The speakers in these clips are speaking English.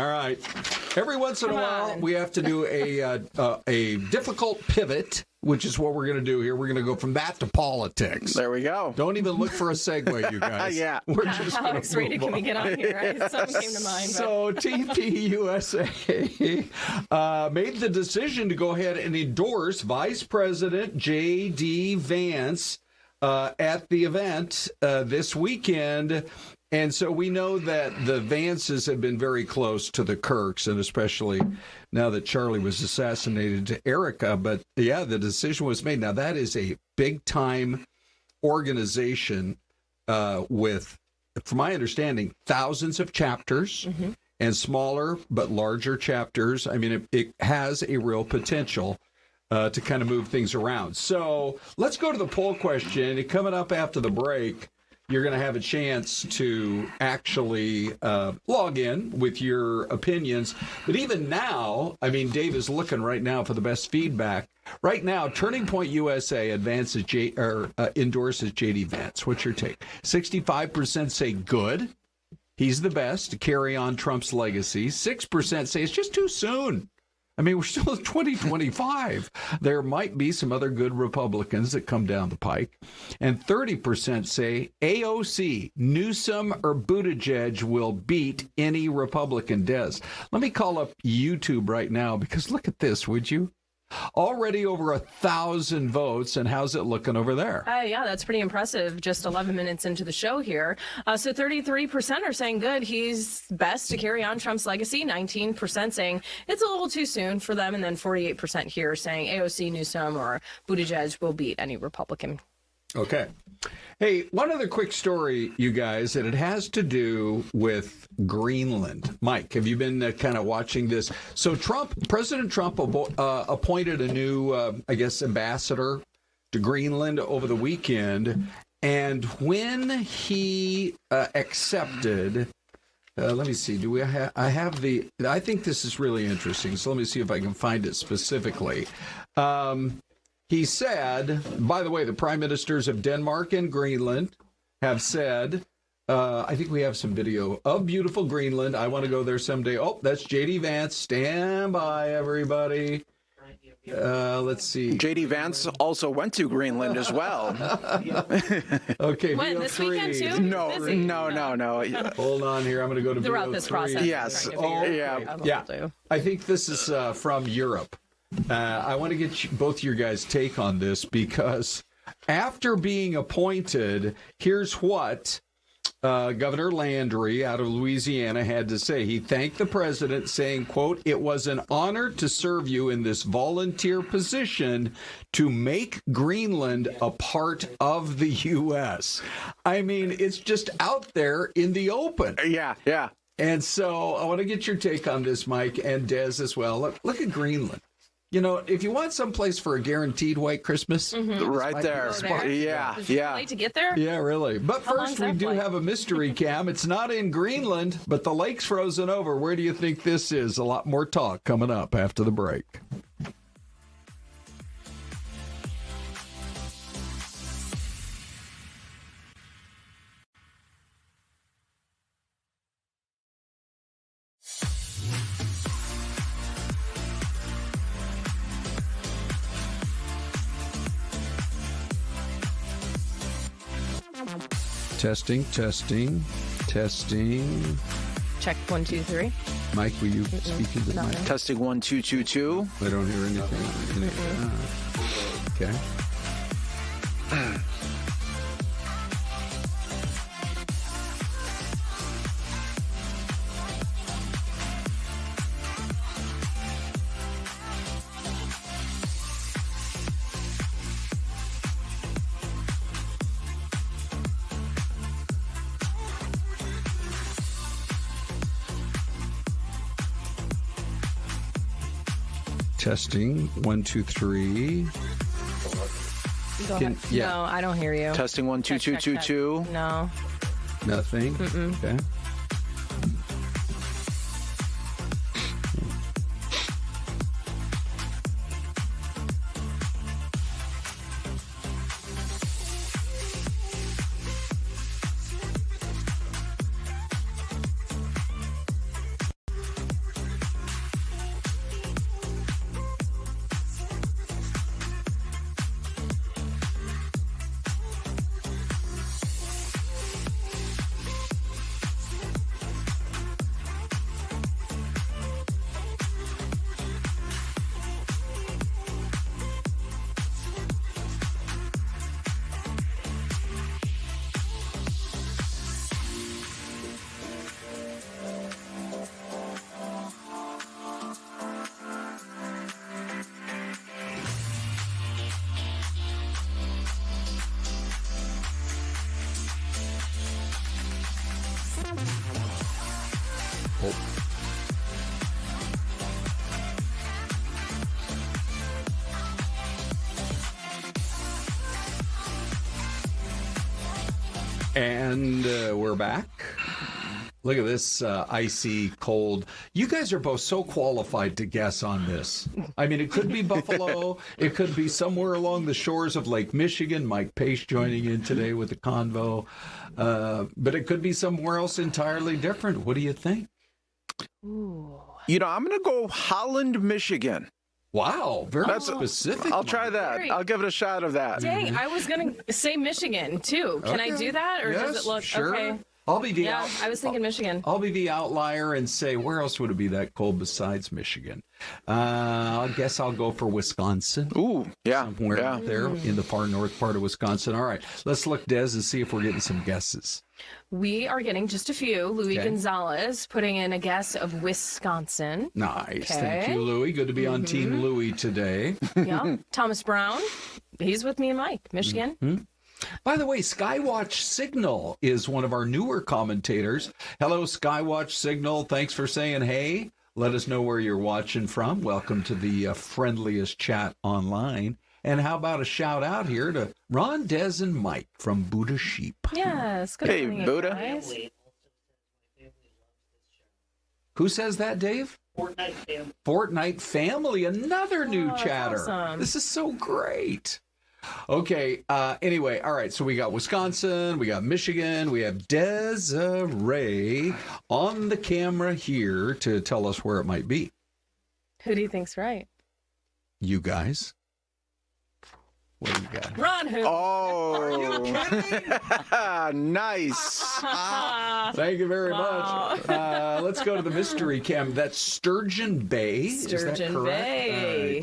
All right. Every once in a while, we have to do a difficult pivot, which is what we're going to do here. We're going to go from that to politics. There we go. Don't even look for a segue, you guys. Yeah. We're just How X-rated can we get on here? Something came to mind. So TP USA made the decision to go ahead and endorse Vice President JD Vance at the event this weekend. And so we know that the Vances have been very close to the Kirks, and especially now that Charlie was assassinated, to Erica. But yeah, the decision was made. Now that is a big-time organization with, from my understanding, thousands of chapters and smaller but larger chapters. I mean, it has a real potential to kind of move things around. So let's go to the poll question. And coming up after the break, you're going to have a chance to actually log in with your opinions. But even now, I mean, Dave is looking right now for the best feedback. Right now, Turning Point USA endorses JD Vance. What's your take? 65% say good. He's the best to carry on Trump's legacy. 6% say it's just too soon. I mean, we're still in 2025. There might be some other good Republicans that come down the pike. And 30% say AOC, Newsom, or Buttigieg will beat any Republican. Des, let me call up YouTube right now, because look at this, would you? Already over 1,000 votes, and how's it looking over there? Yeah, that's pretty impressive. Just 11 minutes into the show here. So 33% are saying good. He's best to carry on Trump's legacy. 19% saying it's a little too soon for them. And then 48% here saying AOC, Newsom, or Buttigieg will beat any Republican. Okay. Hey, one other quick story, you guys, and it has to do with Greenland. Mike, have you been kind of watching this? So President Trump appointed a new, ambassador to Greenland over the weekend. And when he accepted, let me see, I think this is really interesting. So let me see if I can find it specifically. He said, by the way, the prime ministers of Denmark and Greenland have said, I think we have some video of beautiful Greenland. I want to go there someday. Oh, that's JD Vance. Stand by, everybody. Let's see. JD Vance also went to Greenland as well. Okay, when, this weekend too? No. Hold on here. I'm going to go to throughout this process. Yes. Yeah. I think this is from Europe. I want to get both your guys' take on this, because after being appointed, here's what Governor Landry out of Louisiana had to say. He thanked the president, saying, quote, "It was an honor to serve you in this volunteer position to make Greenland a part of the U.S." I mean, it's just out there in the open. Yeah. And so I want to get your take on this, Mike, and Des as well. Look at Greenland. You know, if you want someplace for a guaranteed white Christmas, right there. Yeah. Late to get there? Yeah, really. But first, we do have a mystery cam. It's not in Greenland, but the lake's frozen over. Where do you think this is? A lot more talk coming up after the break. Testing. Check 1, 2, 3. Mike, will you speak into the mic? Testing 1, 2, 2, 2. I don't hear anything. Okay. Testing 1, 2, 3. No, I don't hear you. Testing 1, 2, 2, 2, 2. No. Nothing. Okay. And we're back. Look at this icy cold. You guys are both so qualified to guess on this. I mean, it could be Buffalo. It could be somewhere along the shores of Lake Michigan. Mike Pache joining in today with the convo. But it could be somewhere else entirely different. What do you think? Ooh. You know, I'm going to go Holland, Michigan. Wow, very specific. I'll try that. I'll give it a shot of that. Dang, I was going to say Michigan, too. Can I do that? Or does it look... Sure. Okay. I'll be the I was thinking Michigan. I'll be the outlier and say, where else would it be that cold besides Michigan? I guess I'll go for Wisconsin. Ooh, yeah. Somewhere out there in the far north part of Wisconsin. All right, let's look, Des, and see if we're getting some guesses. We are getting just a few. Louis Gonzalez putting in a guess of Wisconsin. Nice. Okay. Thank you, Louis. Good to be on Team Louis today. Yeah. Thomas Brown. He's with me and Mike. Michigan. By the way, Skywatch Signal is one of our newer commentators. Hello, Skywatch Signal. Thanks for saying hey. Let us know where you're watching from. Welcome to the friendliest chat online. And how about a shout out here to Ron, Des, and Mike from Buddha Sheep. Yes. Good Hey, morning, Buddha. guys. Who says that, Dave? Fortnite Family, another new that's chatter. awesome. This is so great. Okay, anyway, all right, so we got Wisconsin, we got Michigan, we have Desiree on the camera here to tell us where it might be. Who do you think's right? You guys? What do you got? Ron Hoon. Oh, nice. Thank you very Wow. much. Let's go to the mystery cam. That's Sturgeon Bay. Is that Sturgeon correct? Bay.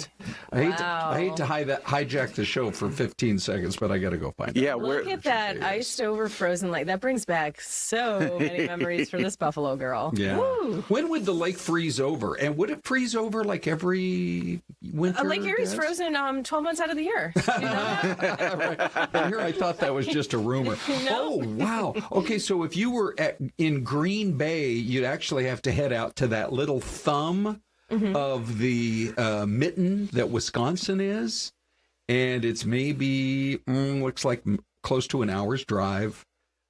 All right. Wow. I hate to hijack the show for 15 seconds, but I got to go find it. Yeah, Look at that iced over frozen lake. That brings back so many memories for this Buffalo girl. Yeah. Woo. When would the lake freeze over? And would it freeze over like every winter? Lake Erie's Des? frozen 12 months out of the year. You know that? Right. Here, I thought that was just a rumor. No. Oh, wow. Okay, so if you were in Green Bay, you'd actually have to head out to that little thumb of the mitten that Wisconsin is. And it's maybe, looks like close to an hour's drive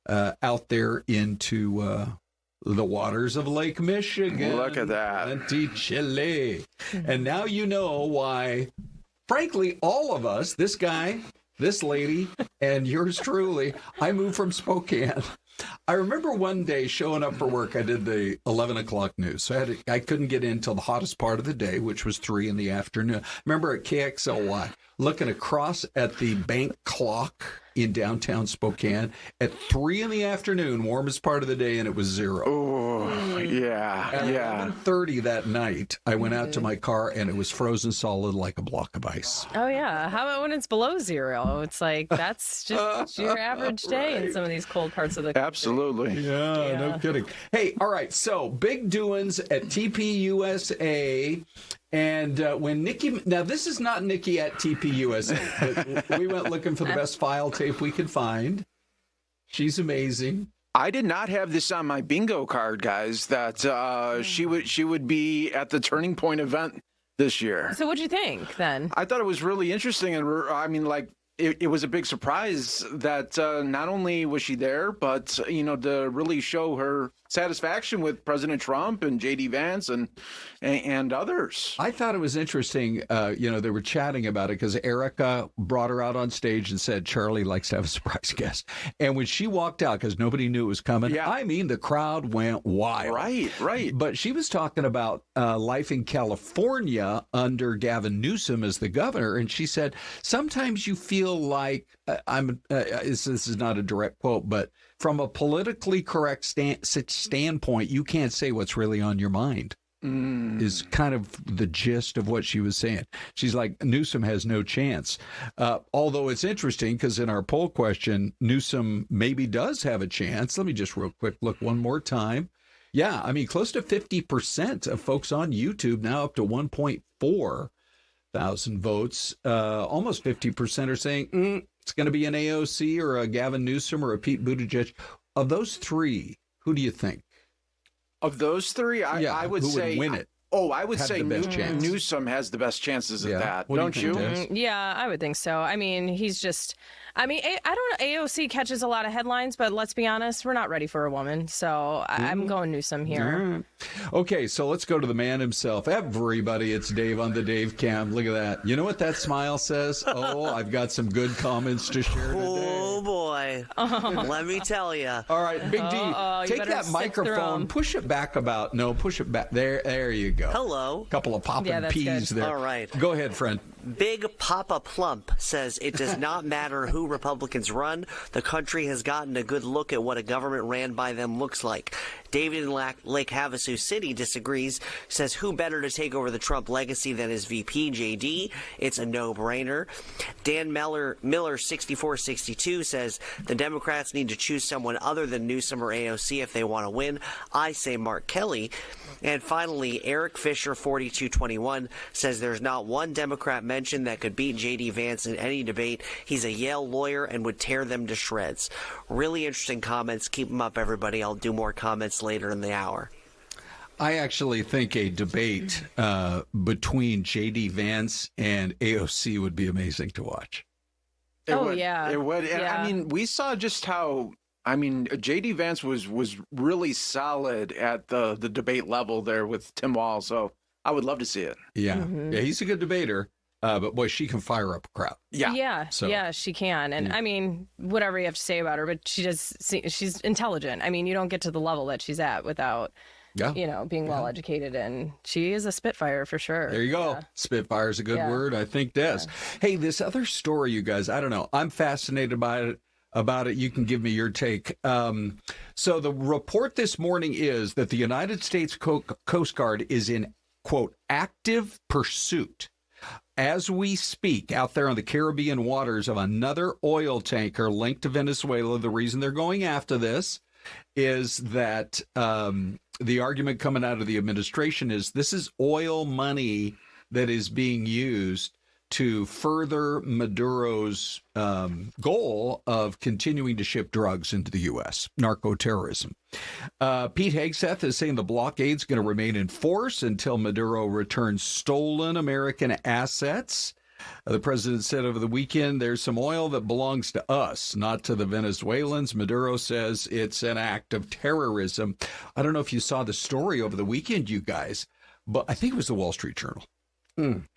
out there into the waters of Lake Michigan. Look at that. Plenty chilly. And now you know why, frankly, all of us, this guy, this lady, and yours truly, I moved from Spokane. I remember one day showing up for work. I did the 11 o'clock news. So I couldn't get in until the hottest part of the day, which was 3 in the afternoon. Remember at KXLY, looking across at the bank clock in downtown Spokane at 3 in the afternoon, warmest part of the day, and it was 0. Oh, yeah, At yeah. 11:30 that night, I went out to my car, and it was frozen solid like a block of ice. Oh, yeah. How about when it's below 0? It's like, that's just your average day in some of these cold parts of the country. Absolutely. Yeah, no kidding. Hey, all right, so big doings at TPUSA. And when Nikki, now this is not Nikki at TPUSA, but we went looking for the best file tape we could find. She's amazing. I did not have this on my bingo card, guys, that she would be at the Turning Point event this year. So what'd you think then? I thought it was really interesting. And I mean, like, it was a big surprise that not only was she there, but, to really show her satisfaction with President Trump and JD Vance and others. I thought it was interesting. They were chatting about it because Erica brought her out on stage and said, Charlie likes to have a surprise guest. And when she walked out, because nobody knew it was coming, I mean, the crowd went wild. Right. But she was talking about life in California under Gavin Newsom as the governor. And she said, sometimes you feel like, this is not a direct quote, but from a politically correct standpoint, you can't say what's really on your mind. Is kind of the gist of what she was saying. She's like, Newsom has no chance. Although it's interesting because in our poll question, Newsom maybe does have a chance. Let me just real quick look one more time. Yeah, I mean, close to 50% of folks on YouTube, now up to 1.4 thousand votes. Almost 50% are saying it's going to be an AOC or a Gavin Newsom or a Pete Buttigieg. Of those three, who do you think? Of those three, I would who say would win it? Oh, I would have say the best chance? Newsom has the best chances at Yeah. that. What do Don't you you? think, Des? Yeah, I would think so. I mean, he's just. I mean, I don't know. AOC catches a lot of headlines, but let's be honest, we're not ready for a woman. So I'm going Newsom here. All right. Okay, so let's go to the man himself. Everybody, it's Dave on the Dave Cam. Look at that. You know what that smile says? Oh, I've got some good comments to share today. Oh, boy. Let me tell you. All right, Big D, you take better that sift microphone, through 'em. push it back about. No, push it back. There you go. Hello. Couple of popping Yeah, that's peas good. there. All right. Go ahead, friend. Big Papa Plump says it does not matter who Republicans run. The country has gotten a good look at what a government ran by them looks like. David in Lake Havasu City disagrees, says who better to take over the Trump legacy than his VP, JD? It's a no-brainer. Dan Miller 6462 says the Democrats need to choose someone other than Newsom or AOC if they want to win. I say Mark Kelly. And finally, Eric Fisher 4221 says there's not one Democrat mentioned that could beat JD Vance in any debate. He's a Yale lawyer and would tear them to shreds. Really interesting comments. Keep them up, everybody. I'll do more comments later in the hour. I actually think a debate between JD Vance and AOC would be amazing to watch. It Oh, would. yeah. It would. And Yeah. I mean, we saw just how. I mean, JD Vance was really solid at the debate level there with Tim Walz. So I would love to see it. Yeah, yeah, he's a good debater, but boy, she can fire up a crowd. Yeah, So- yeah, she can. And I mean, whatever you have to say about her, but she's intelligent. I mean, you don't get to the level that she's at without, Yeah. being well educated. And she is a spitfire for sure. There you go. Yeah. Spitfire's a good Yeah. word, I think, Des. Hey, this other story, you guys, I don't know. I'm fascinated by it. About it, you can give me your take. So the report this morning is that the United States Coast Guard is in, quote, active pursuit as we speak out there on the Caribbean waters of another oil tanker linked to Venezuela. The reason they're going after this is that the argument coming out of the administration is this is oil money that is being used to further Maduro's goal of continuing to ship drugs into the U.S., narco-terrorism. Pete Hegseth is saying the blockade's going to remain in force until Maduro returns stolen American assets. The president said over the weekend, there's some oil that belongs to us, not to the Venezuelans. Maduro says it's an act of terrorism. I don't know if you saw the story over the weekend, you guys, but I think it was the Wall Street Journal.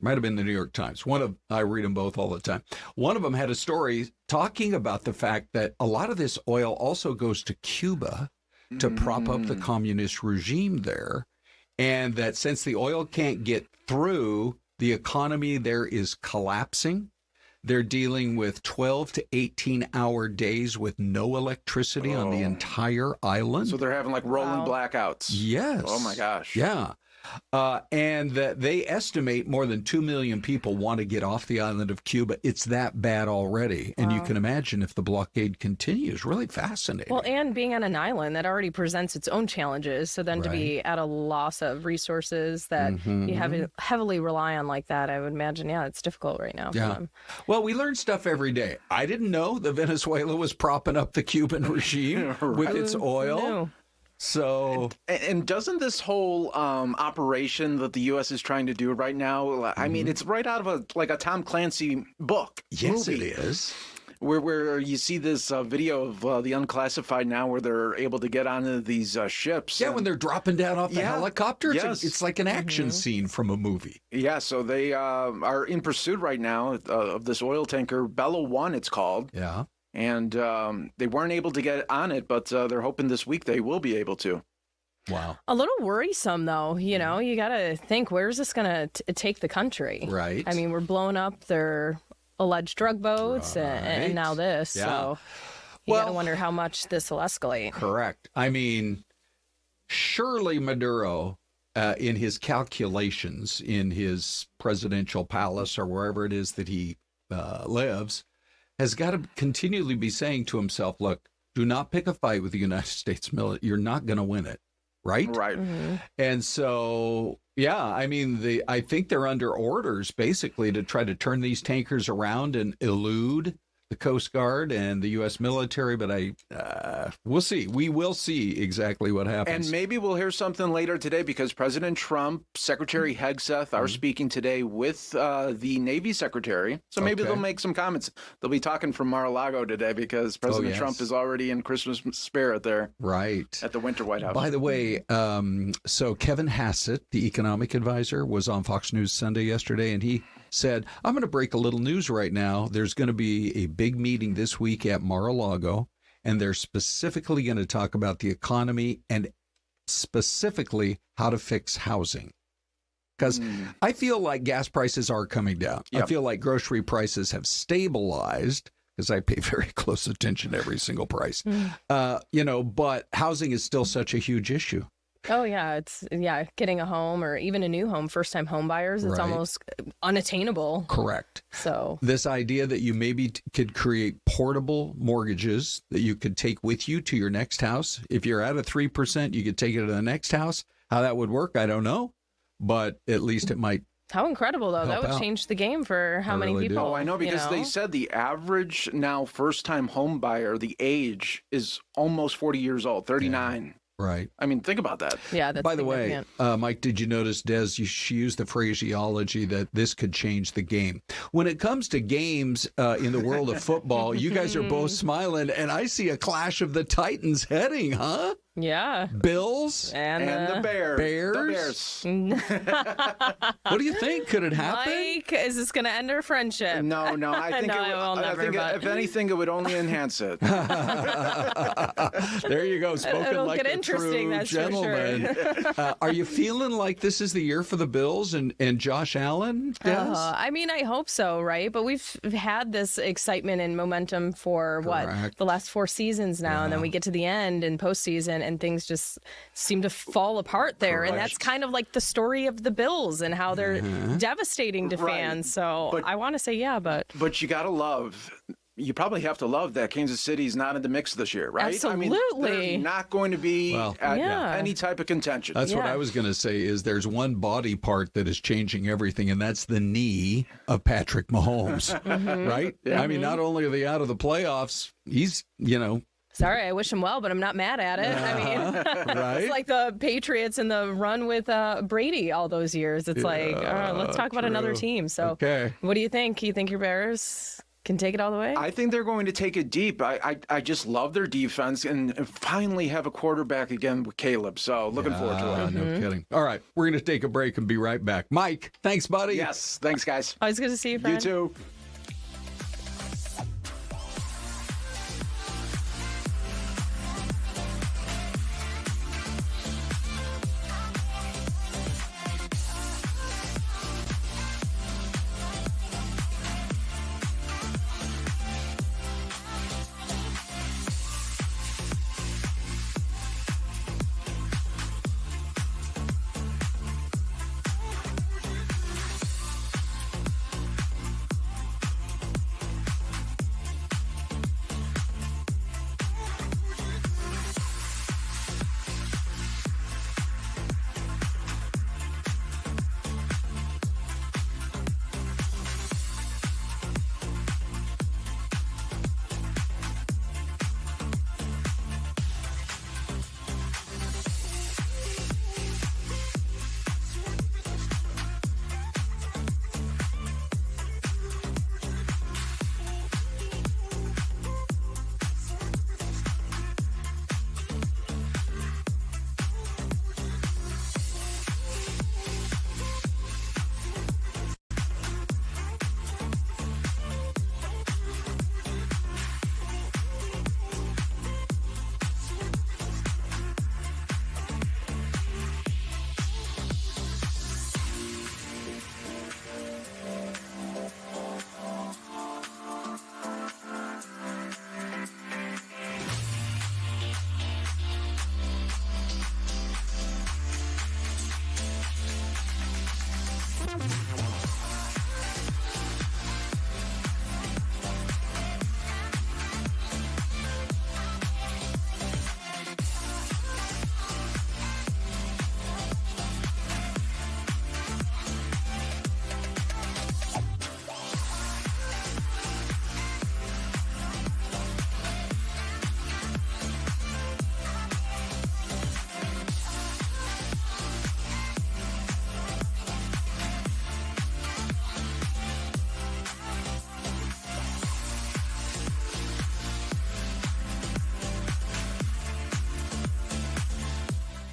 Might have been the New York Times. I read them both all the time. One of them had a story talking about the fact that a lot of this oil also goes to Cuba to prop up the communist regime there. And that since the oil can't get through, the economy there is collapsing. They're dealing with 12 to 18-hour days with no electricity on the entire island. So they're having like rolling Wow. blackouts. Yes. Oh my gosh. Yeah. And that they estimate more than 2 million people want to get off the island of Cuba. It's that bad already. And you can imagine if the blockade continues. Really fascinating. Well, and being on an island that already presents its own challenges. So then to be at a loss of resources that you heavily rely on like that, I would imagine, it's difficult right now for Yeah. them. Well, we learn stuff every day. I didn't know that Venezuela was propping up the Cuban regime with its oil. No. So, And doesn't this whole operation that the U.S. is trying to do right now, I mean, it's right out of a Tom Clancy book. yes, movie, it is. Where you see this video of the unclassified now where they're able to get onto these ships. Yeah, and- when they're dropping down off the Yeah. helicopter, Yes. it's like an action scene from a movie. Yeah, so they are in pursuit right now of this oil tanker, Bella 1 it's called. Yeah. And they weren't able to get on it, but they're hoping this week they will be able to. Wow. A little worrisome, though. You got to think, where's this going to take the country? Right. I mean, we're blowing up their alleged drug boats Right. and now this. Yeah. So you got to Well- wonder how much this will escalate. Correct. I mean, surely Maduro, in his calculations in his presidential palace or wherever it is that he lives, has got to continually be saying to himself, look, do not pick a fight with the United States military. You're not going to win it. Right? Right. And so, I mean, I think they're under orders basically to try to turn these tankers around and elude the Coast Guard and the U.S. military, but we'll see. We will see exactly what happens. And maybe we'll hear something later today because President Trump, Secretary Hegseth are speaking today with the Navy Secretary. So maybe they'll make some comments. They'll be talking from Mar-a-Lago today because President Trump is already in Christmas spirit there. Right. At the Winter White House. By the way, so Kevin Hassett, the economic advisor, was on Fox News Sunday yesterday, and he said, I'm going to break a little news right now. There's going to be a big meeting this week at Mar-a-Lago, and they're specifically going to talk about the economy and specifically how to fix housing. Because I feel like gas prices are coming down. Yep. I feel like grocery prices have stabilized because I pay very close attention to every single price. But housing is still such a huge issue. Oh, yeah. It's getting a home or even a new home, first time home buyers, it's almost unattainable. Correct. So this idea that you maybe could create portable mortgages that you could take with you to your next house. If you're at a 3%, you could take it to the next house. How that would work, I don't know. But at least it might. How incredible, though. That would out. change the game for how many people. Oh, I know, because they said the average now first-time home buyer, the age is almost 40 years old, 39. Yeah. Right. I mean, think about that. Yeah, that's By the way, significant. Mike, did you notice, Des, she used the phraseology that this could change the game. When it comes to games in the world of football, you guys are both smiling, and I see a clash of the Titans heading, huh? Yeah. Bills And the Bears. Bears? The What do you think? Could it happen? Mike, is this going to end our friendship? No, I think, No, it will I never, think but- if anything, it would only enhance it. There you go. Spoken It'll like get a interesting, true that's for gentleman. Are you feeling like this is the year for the Bills and Josh Allen? Des? I mean, I hope so, right? But we've had this excitement and momentum for Correct. the last 4 seasons now, and then we get to the end and postseason, and things just seem to fall apart there. And that's kind of like the story of the Bills and how they're devastating to Right. fans. So But- I want to say But you got to love. You probably have to love that Kansas City's not in the mix this year, right? I mean, Absolutely. they're not going to be at Yeah. any type of contention. That's what Yeah. I was going to say is there's one body part that is changing everything, and that's the knee of Patrick Mahomes, right? I mean, not only are they out of the playoffs, he's, sorry, I wish him well, but I'm not mad at it. I mean, right? it's like the Patriots and the run with Brady all those years. It's like, let's talk about another team. So Okay. what do you think? You think your Bears can take it all the way? I think they're going to take it deep. I just love their defense and finally have a quarterback again with Caleb. So looking forward to it. No kidding. All right, we're going to take a break and be right back. Mike, thanks, buddy. Yes. Thanks, guys. Always good to see you, friend. You too.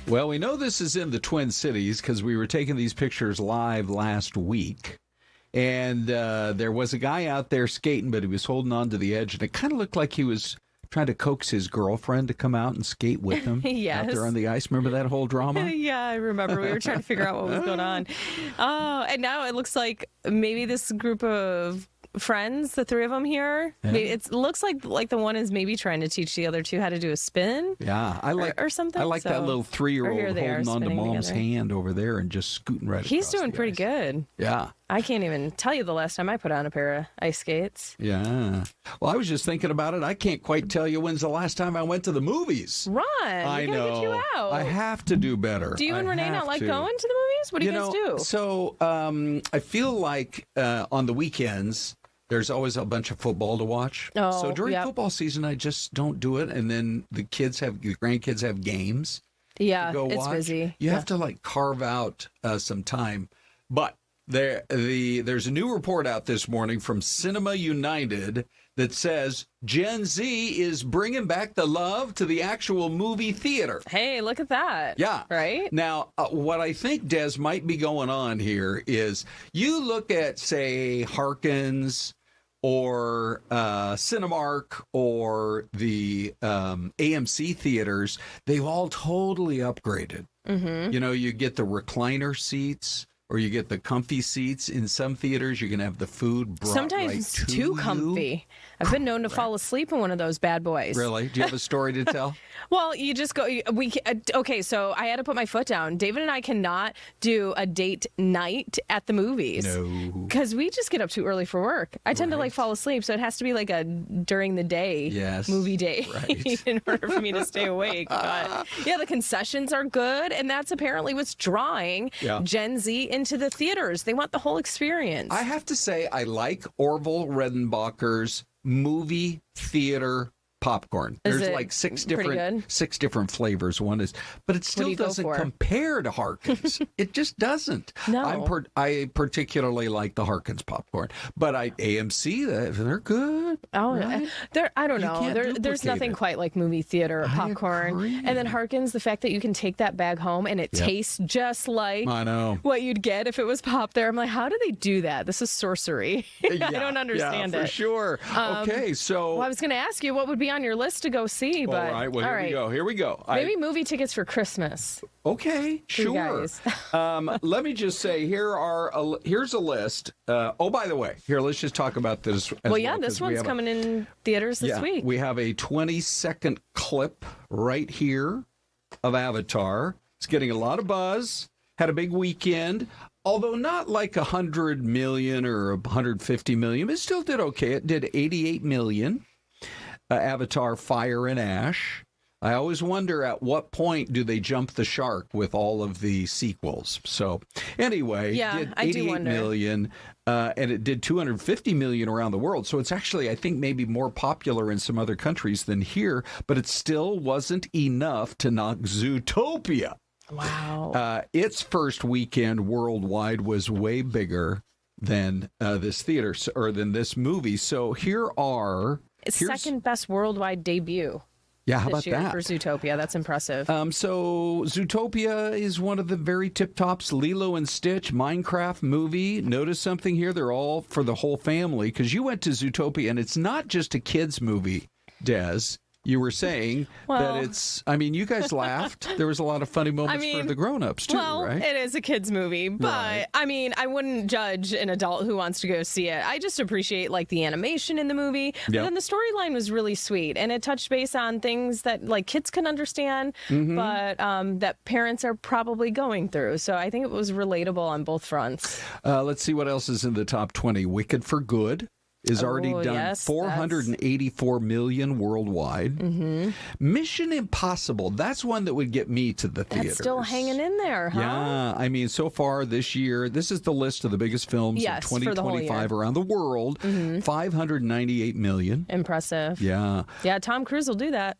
Well, we know this is in the Twin Cities because we were taking these pictures live last week. And there was a guy out there skating, but he was holding on to the edge. And it kind of looked like he was trying to coax his girlfriend to come out and skate with him out there on the ice. Remember that whole drama? Yeah, I remember. We were trying to figure out what was going on. Oh, and now it looks like maybe this group of friends, the three of them here, it looks like the one is maybe trying to teach the other two how to do a spin. Yeah, I like or something. I like that little 3-year-old holding on to mom's hand over there and just scooting right. He's doing pretty good. Yeah. I can't even tell you the last time I put on a pair of ice skates. Yeah. Well, I was just thinking about it. I can't quite tell you when's the last time I went to the movies. Run. I know. Get you out. I have to do better. Do you and Renee not like going to the movies? What do you guys do? So I feel like on the weekends, there's always a bunch of football to watch. Oh, so during football season, I just don't do it. And then the grandkids have games. Yeah, to go it's watch. Busy. You have to carve out some time. But there's a new report out this morning from Cinema United that says Gen Z is bringing back the love to the actual movie theater. Hey, look at that. Yeah. Right? Now, what I think, Des, might be going on here is you look at, say, Harkins or Cinemark or the AMC theaters. They've all totally upgraded. Mm-hmm. You know, you get the recliner seats, or you get the comfy seats. In some theaters, you're going to have the food brought sometimes right to too you. Comfy. I've been known to fall asleep in one of those bad boys. Really? Do you have a story to tell? Well, you just go. Okay, so I had to put my foot down. David and I cannot do a date night at the movies. No. Because we just get up too early for work. I tend to fall asleep, so it has to be like a during the day movie day in order for me to stay awake. But yeah, the concessions are good, and that's apparently what's drawing Gen Z into the theaters. They want the whole experience. I have to say, I like Orville Redenbacher's movie theater popcorn. There's like six different flavors. One is, but it still doesn't compare to Harkins. It just doesn't. No. I particularly like the Harkins popcorn, but AMC, they're good. Oh, right? I don't know. There's nothing quite like movie theater popcorn. And then Harkins, the fact that you can take that bag home and it tastes just like what you'd get if it was popped there. I'm like, how do they do that? This is sorcery. I don't understand it. For sure. Okay, so well, I was going to ask you what would be on your list to go see, but all right. Well, here we go. Maybe movie tickets for Christmas. Okay, sure. Let me just say, here's a list. By the way, let's just talk about this. This one's coming in theaters this week. We have a 20-second clip right here of Avatar. It's getting a lot of buzz. Had a big weekend. Although not like 100 million or 150 million, it still did okay. It did 88 million. Avatar Fire and Ash. I always wonder at what point do they jump the shark with all of the sequels. So anyway, it did 88 million, and it did 250 million around the world. So it's actually, I think, maybe more popular in some other countries than here, but it still wasn't enough to knock Zootopia. Wow. Its first weekend worldwide was way bigger than this theater or than this movie. So here's second best worldwide debut. Yeah, how about that? For Zootopia, that's impressive. So Zootopia is one of the very tip tops. Lilo and Stitch, Minecraft movie. Notice something here? They're all for the whole family because you went to Zootopia and it's not just a kids movie, Des. You were saying that it's, you guys laughed. There was a lot of funny moments for the grown-ups, too, right? It is a kid's movie, but, I wouldn't judge an adult who wants to go see it. I just appreciate, the animation in the movie. But then the storyline was really sweet, and it touched base on things that, kids can understand, but that parents are probably going through. So I think it was relatable on both fronts. Let's see what else is in the top 20. Wicked for Good is already done 484 million worldwide. Mm-hmm. Mission Impossible, that's one that would get me to the theaters. That's still hanging in there, huh? Yeah, so far this year, this is the list of the biggest films of 2025 around the world. 598 million. Impressive. Yeah. Yeah, Tom Cruise will do that.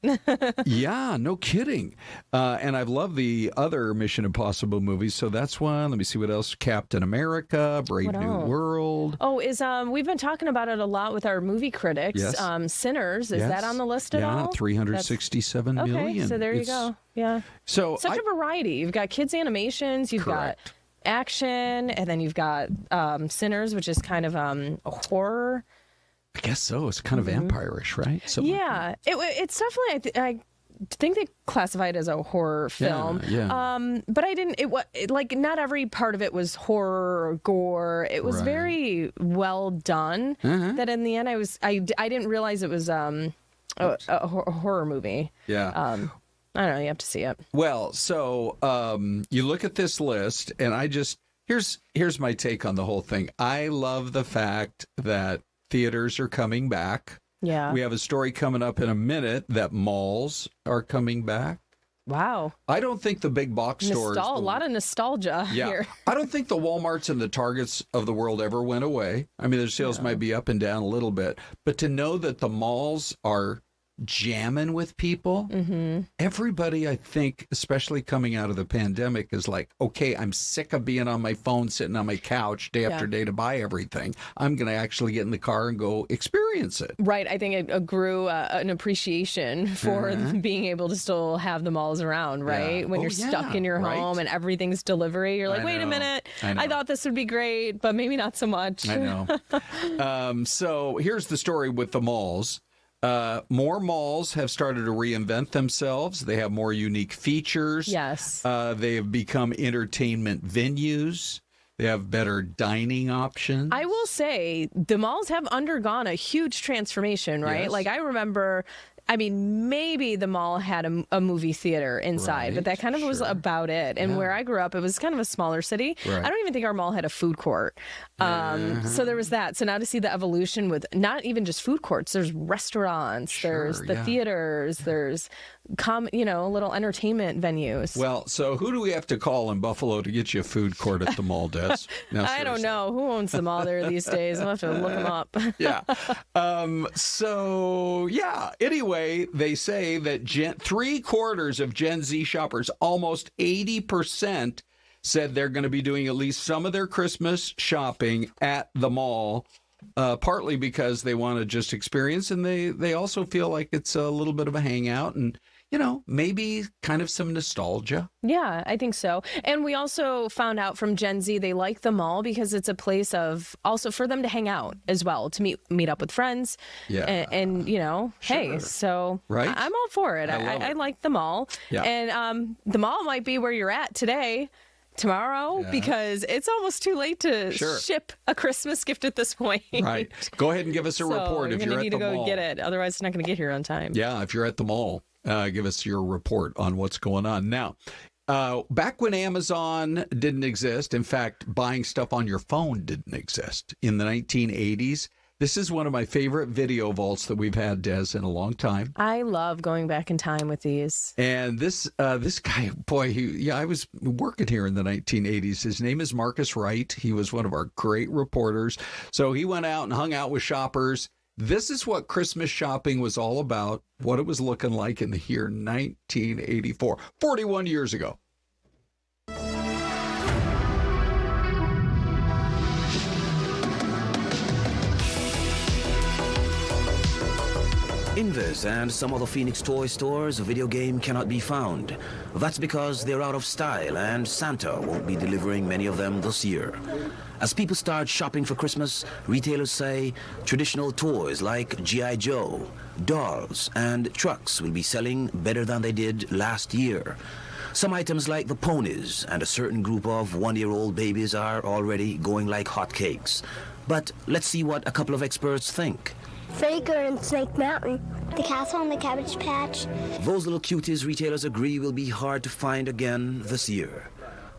Yeah, no kidding. And I've loved the other Mission Impossible movies, so that's one. Let me see what else. Captain America, Brave New World. Oh, we've been talking about about it a lot with our movie critics. Yes. Sinners, is that on the list at all? Yeah, 367 million. Okay, so there you go. Yeah. So Such a variety. You've got kids animations, you've Correct. got action, and then you've got Sinners, which is kind of a horror. I guess so. It's kind of vampire-ish, right? So, Yeah, it's definitely. I think they classify it as a horror film. Yeah. But I didn't. Like not every part of it was horror or gore. It was Right. very well done. That in the end, I didn't realize it was a horror movie. Yeah. I don't know. You have to see it. Well, so you look at this list, and here's my take on the whole thing. I love the fact that theaters are coming back. Yeah. We have a story coming up in a minute that malls are coming back. Wow. I don't think the big box stores. A lot of nostalgia here. I don't think the Walmarts and the Targets of the world ever went away. I mean, their sales might be up and down a little bit, but to know that the malls are jamming with people, everybody, I think, especially coming out of the pandemic, is like, okay, I'm sick of being on my phone, sitting on my couch day after day to buy everything. I'm going to actually get in the car and go experience it. Right. I think it grew an appreciation for being able to still have the malls around, right? Yeah. When you're stuck in your home and everything's delivery, you're like, wait a minute, I thought this would be great, but maybe not so much. I know. So here's the story with the malls. More malls have started to reinvent themselves. They have more unique features. Yes. They have become entertainment venues. They have better dining options. I will say the malls have undergone a huge transformation, right? Yes. Like I remember, I mean, maybe the mall had a movie theater inside, but that kind of was about it. And where I grew up, it was kind of a smaller city. Right. I don't even think our mall had a food court. So there was that. So now to see the evolution with not even just food courts, there's restaurants, there's the theaters, there's little entertainment venues. Well, so who do we have to call in Buffalo to get you a food court at the mall, Des? No, I don't know. Who owns the mall there these days? I'll have to look them up. Yeah. Anyway, they say that 3/4 of Gen Z shoppers, almost 80%, said they're going to be doing at least some of their Christmas shopping at the mall, partly because they want to just experience, and they also feel like it's a little bit of a hangout and, maybe kind of some nostalgia. Yeah, I think so. And we also found out from Gen Z they like the mall because it's a place of also for them to hang out as well, to meet up with friends. Yeah. And hey, so right? I'm all for it. I like the mall. Yeah. And the mall might be where you're at today. Tomorrow, because it's almost too late to ship a Christmas gift at this point. Right. Go ahead and give us a report if you're at the mall. You're going to need to go get it. Otherwise, it's not going to get here on time. Yeah, if you're at the mall, give us your report on what's going on. Now, back when Amazon didn't exist, in fact, buying stuff on your phone didn't exist in the 1980s. This is one of my favorite video vaults that we've had, Des, in a long time. I love going back in time with these. And this guy, boy, I was working here in the 1980s. His name is Marcus Wright. He was one of our great reporters. So he went out and hung out with shoppers. This is what Christmas shopping was all about, what it was looking like in the year 1984, 41 years ago. In this and some other Phoenix toy stores, a video game cannot be found. That's because they're out of style and Santa won't be delivering many of them this year. As people start shopping for Christmas, retailers say traditional toys like G.I. Joe, dolls, and trucks will be selling better than they did last year. Some items like the ponies and a certain group of one-year-old babies are already going like hotcakes. But let's see what a couple of experts think. Faker and Snake Mountain. The castle and the Cabbage Patch. Those little cuties retailers agree will be hard to find again this year.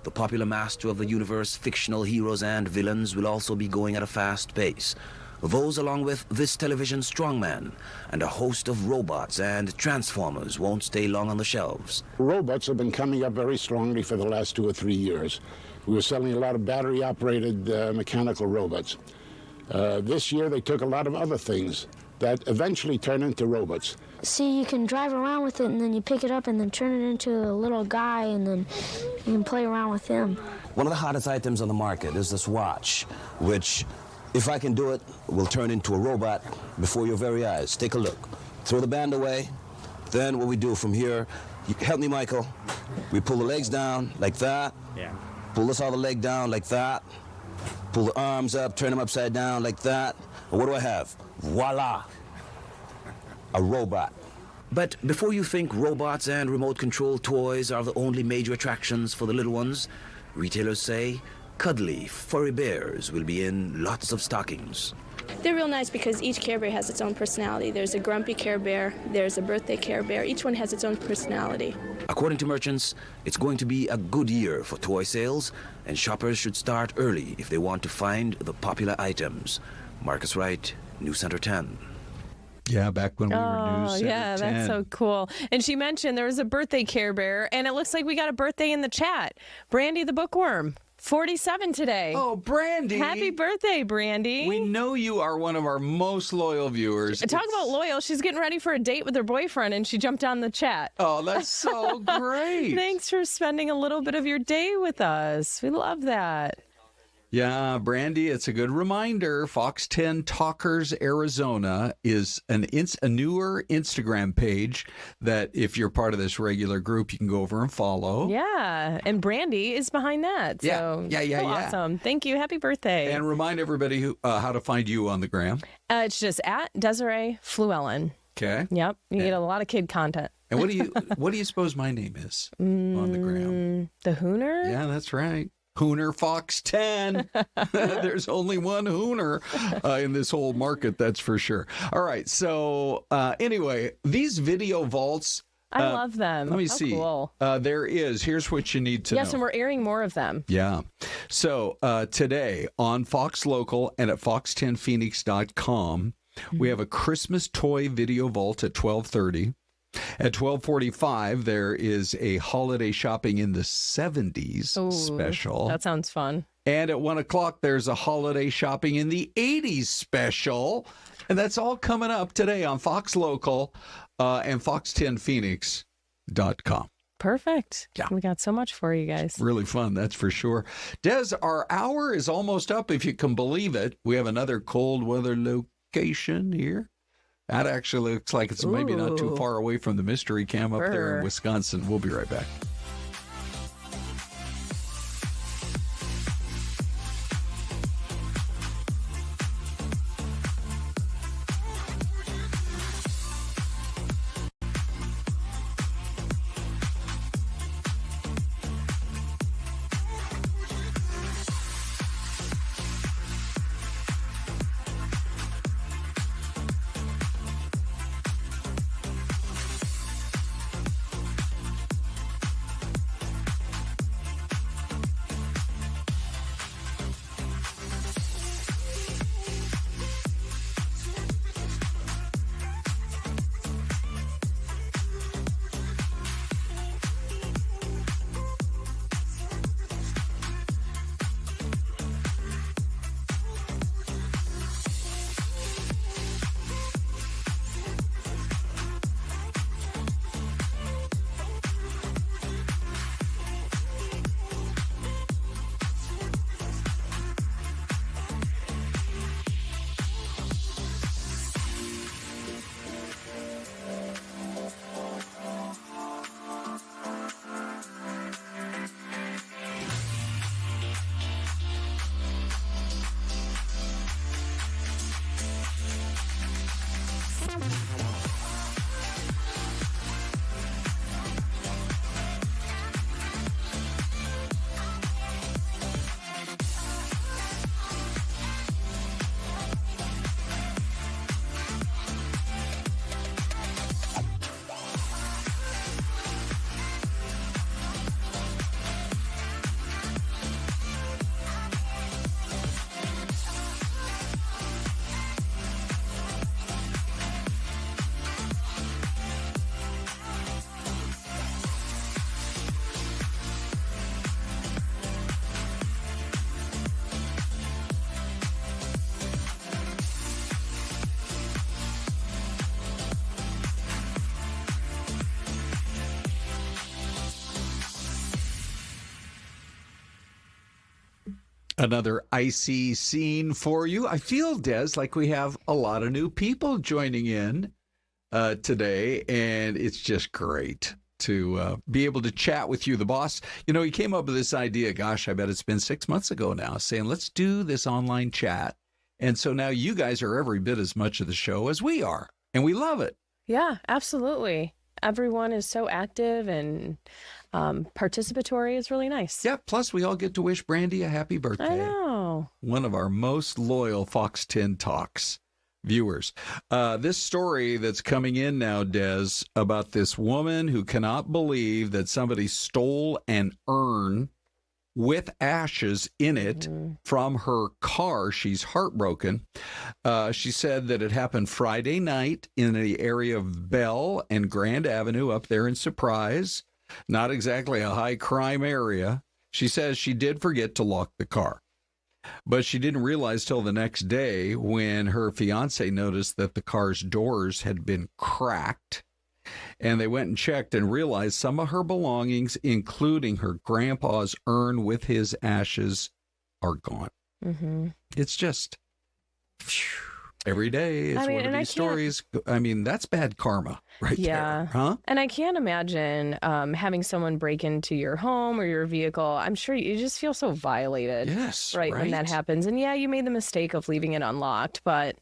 The popular master of the universe, fictional heroes and villains will also be going at a fast pace. Those along with this television strongman and a host of robots and transformers won't stay long on the shelves. Robots have been coming up very strongly for the last 2 or 3 years. We were selling a lot of battery-operated mechanical robots. This year they took a lot of other things that eventually turned into robots. See, you can drive around with it and then you pick it up and then turn it into a little guy and then you can play around with him. One of the hottest items on the market is this watch, which If I can do it, we'll turn into a robot before your very eyes. Take a look. Throw the band away. Then what we do from here, help me, Michael. We pull the legs down like that. Yeah. Pull this other leg down like that. Pull the arms up, turn them upside down like that. And what do I have? Voila! A robot. But before you think robots and remote-control toys are the only major attractions for the little ones, retailers say cuddly, furry bears will be in lots of stockings. They're real nice because each Care Bear has its own personality. There's a grumpy Care Bear, there's a birthday Care Bear. Each one has its own personality. According to merchants, it's going to be a good year for toy sales, and shoppers should start early if they want to find the popular items. Marcus Wright, News Center 10. Yeah, back when we were News Center yeah, 10. that's so cool. And she mentioned there was a birthday Care Bear, and it looks like we got a birthday in the chat. Brandy the Bookworm, 47 today. Oh, Brandy. Happy birthday, Brandy. We know you are one of our most loyal viewers. Talk about loyal. She's getting ready for a date with her boyfriend, and she jumped on the chat. Oh, that's so great. Thanks for spending a little bit of your day with us. We love that. Yeah, Brandy, it's a good reminder. Fox 10 Talkers Arizona is a newer Instagram page that if you're part of this regular group, you can go over and follow. Yeah, and Brandy is behind that. So Yeah. Awesome. Thank you. Happy birthday. And remind everybody how to find you on the gram. It's just at Desiree Fluellen. Okay. Yep, you get a lot of kid content. And what do you suppose my name is on the gram? The Hooner? Yeah, that's right. Hooner Fox 10. There's only one Hooner in this whole market, that's for sure. All right. So anyway, these video vaults. I love them. Let me How see. Cool. There is. Here's what you need to know. Yes, and we're airing more of them. Yeah. So today on Fox Local and at fox10phoenix.com, we have a Christmas toy video vault at 12:30. At 12:45, there is a holiday shopping in the 70s special. That sounds fun. And at 1 o'clock, there's a holiday shopping in the 80s special. And that's all coming up today on Fox Local and fox10phoenix.com. Perfect. Yeah. We got so much for you guys. Really fun, that's for sure. Des, our hour is almost up, if you can believe it. We have another cold weather location here. That actually looks like it's maybe not too far away from the mystery cam up there in Wisconsin. We'll be right back. Another icy scene for you. I feel, Des, like we have a lot of new people joining in today, and it's just great to be able to chat with you. The boss, he came up with this idea, gosh, I bet it's been 6 months ago now, saying, let's do this online chat. And so now you guys are every bit as much of the show as we are, and we love it. Yeah, absolutely. Everyone is so active and participatory. Is really nice. Yeah, plus we all get to wish Brandy a happy birthday. I know. One of our most loyal Fox 10 Talks viewers. This story that's coming in now, Des, about this woman who cannot believe that somebody stole an urn with ashes in it from her car. She's heartbroken. She said that it happened Friday night in the area of Bell and Grand Avenue up there in Surprise. Not exactly a high crime area. She says she did forget to lock the car, but she didn't realize till the next day when her fiance noticed that the car's doors had been cracked. And they went and checked and realized some of her belongings, including her grandpa's urn with his ashes, are gone. Mm-hmm. It's just every day. It's one of these stories. I mean, that's bad karma there. Huh? And I can't imagine having someone break into your home or your vehicle. I'm sure you just feel so violated. Yes. Right. When that happens. And yeah, you made the mistake of leaving it unlocked, but,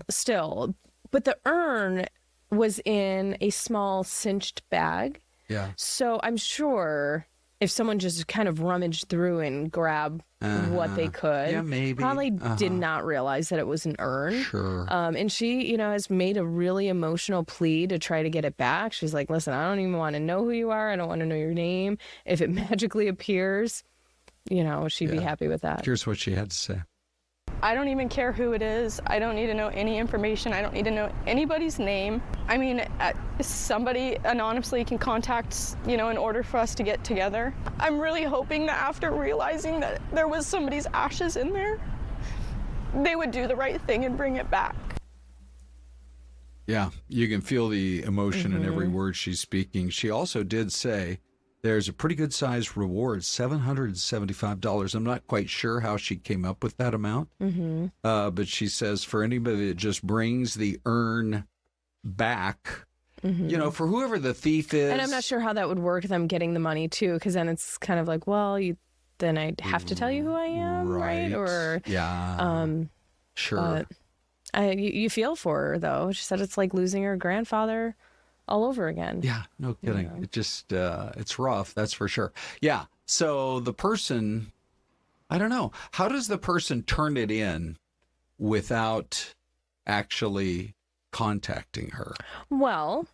still. But the urn was in a small cinched bag. Yeah. So I'm sure if someone just kind of rummaged through and grabbed what they could, probably did not realize that it was an urn. Sure. And she, has made a really emotional plea to try to get it back. She's like, listen, I don't even want to know who you are. I don't want to know your name. If it magically appears, she'd be happy with that. Here's what she had to say. I don't even care who it is. I don't need to know any information. I don't need to know anybody's name. I mean, somebody anonymously can contact, in order for us to get together. I'm really hoping that after realizing that there was somebody's ashes in there, they would do the right thing and bring it back. Yeah, you can feel the emotion in every word she's speaking. She also did say there's a pretty good sized reward, $775. I'm not quite sure how she came up with that amount. But she says for anybody that just brings the urn back, for whoever the thief is. And I'm not sure how that would work, them getting the money too, because then it's kind of like, well, then I'd have to tell you who I am, right? Or sure. You feel for her though. She said it's like losing her grandfather all over again. Yeah, no kidding. It just, it's rough, that's for sure. Yeah, so the person, I don't know. How does the person turn it in without actually contacting her? Well,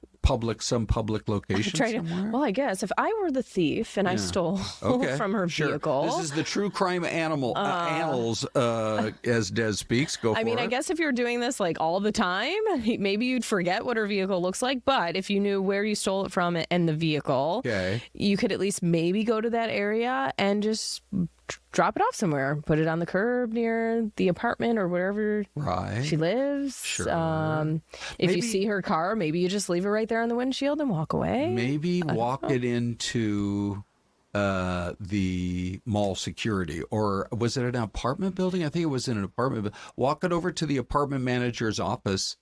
some public location somewhere? Well, I guess if I were the thief and I stole from her vehicle. This is the true crime annals, as Des speaks. Go for it. I mean, I guess if you're doing this like all the time, maybe you'd forget what her vehicle looks like. But if you knew where you stole it from and the vehicle, you could at least maybe go to that area and just drop it off somewhere, put it on the curb near the apartment or wherever she lives. Sure. If you see her car, maybe you just leave it right there on the windshield and walk away. Maybe walk it into the mall security, or was it an apartment building? I think it was in an apartment. Walk it over to the apartment manager's office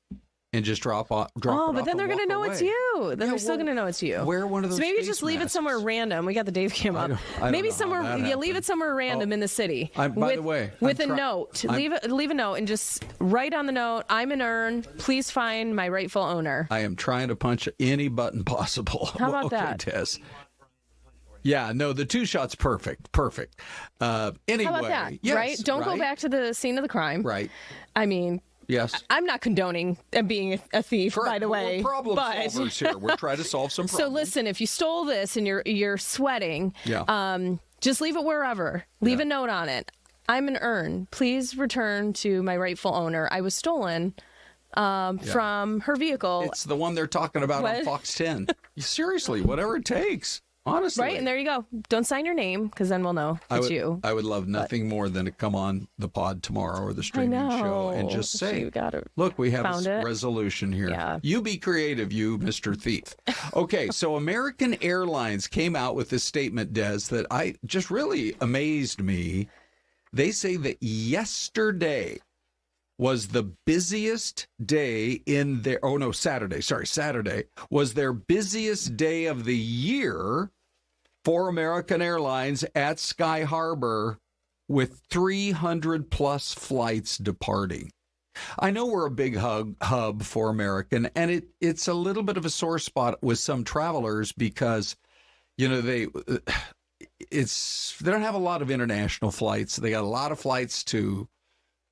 and just drop it off. Oh, but then they're going to know it's you. Then they're still going to know it's you. Wear one of those. So maybe just leave it somewhere random. We got the Dave cam up. Maybe somewhere you leave it somewhere random in the city. By the way, with a note, leave a note and just write on the note, "I'm an urn. Please find my rightful owner." I am trying to punch any button possible. How about that, Tess? Yeah, no, the two shots perfect. Anyway, how about that? Yes, right? Don't go back to the scene of the crime. Right. I mean. Yes. I'm not condoning being a thief, by the way. We're problem solvers here. We're trying to solve some problems. So listen, if you stole this and you're sweating, just leave it wherever. Leave a note on it. I'm an urn. Please return to my rightful owner. I was stolen from her vehicle. It's the one they're talking about on Fox 10. Seriously, whatever it takes. Honestly. Right, and there you go. Don't sign your name, because then we'll know it's you. I would love nothing more than to come on the pod tomorrow or the streaming show and just say, look, we have a resolution here. Yeah. You be creative, you Mr. Thief. Okay, so American Airlines came out with this statement, Des, that just really amazed me. They say that yesterday was the busiest day in their, Saturday was their busiest day of the year for American Airlines at Sky Harbor, with 300 plus flights departing. I know we're a big hub for American, and it's a little bit of a sore spot with some travelers because, you know, they don't have a lot of international flights. They got a lot of flights to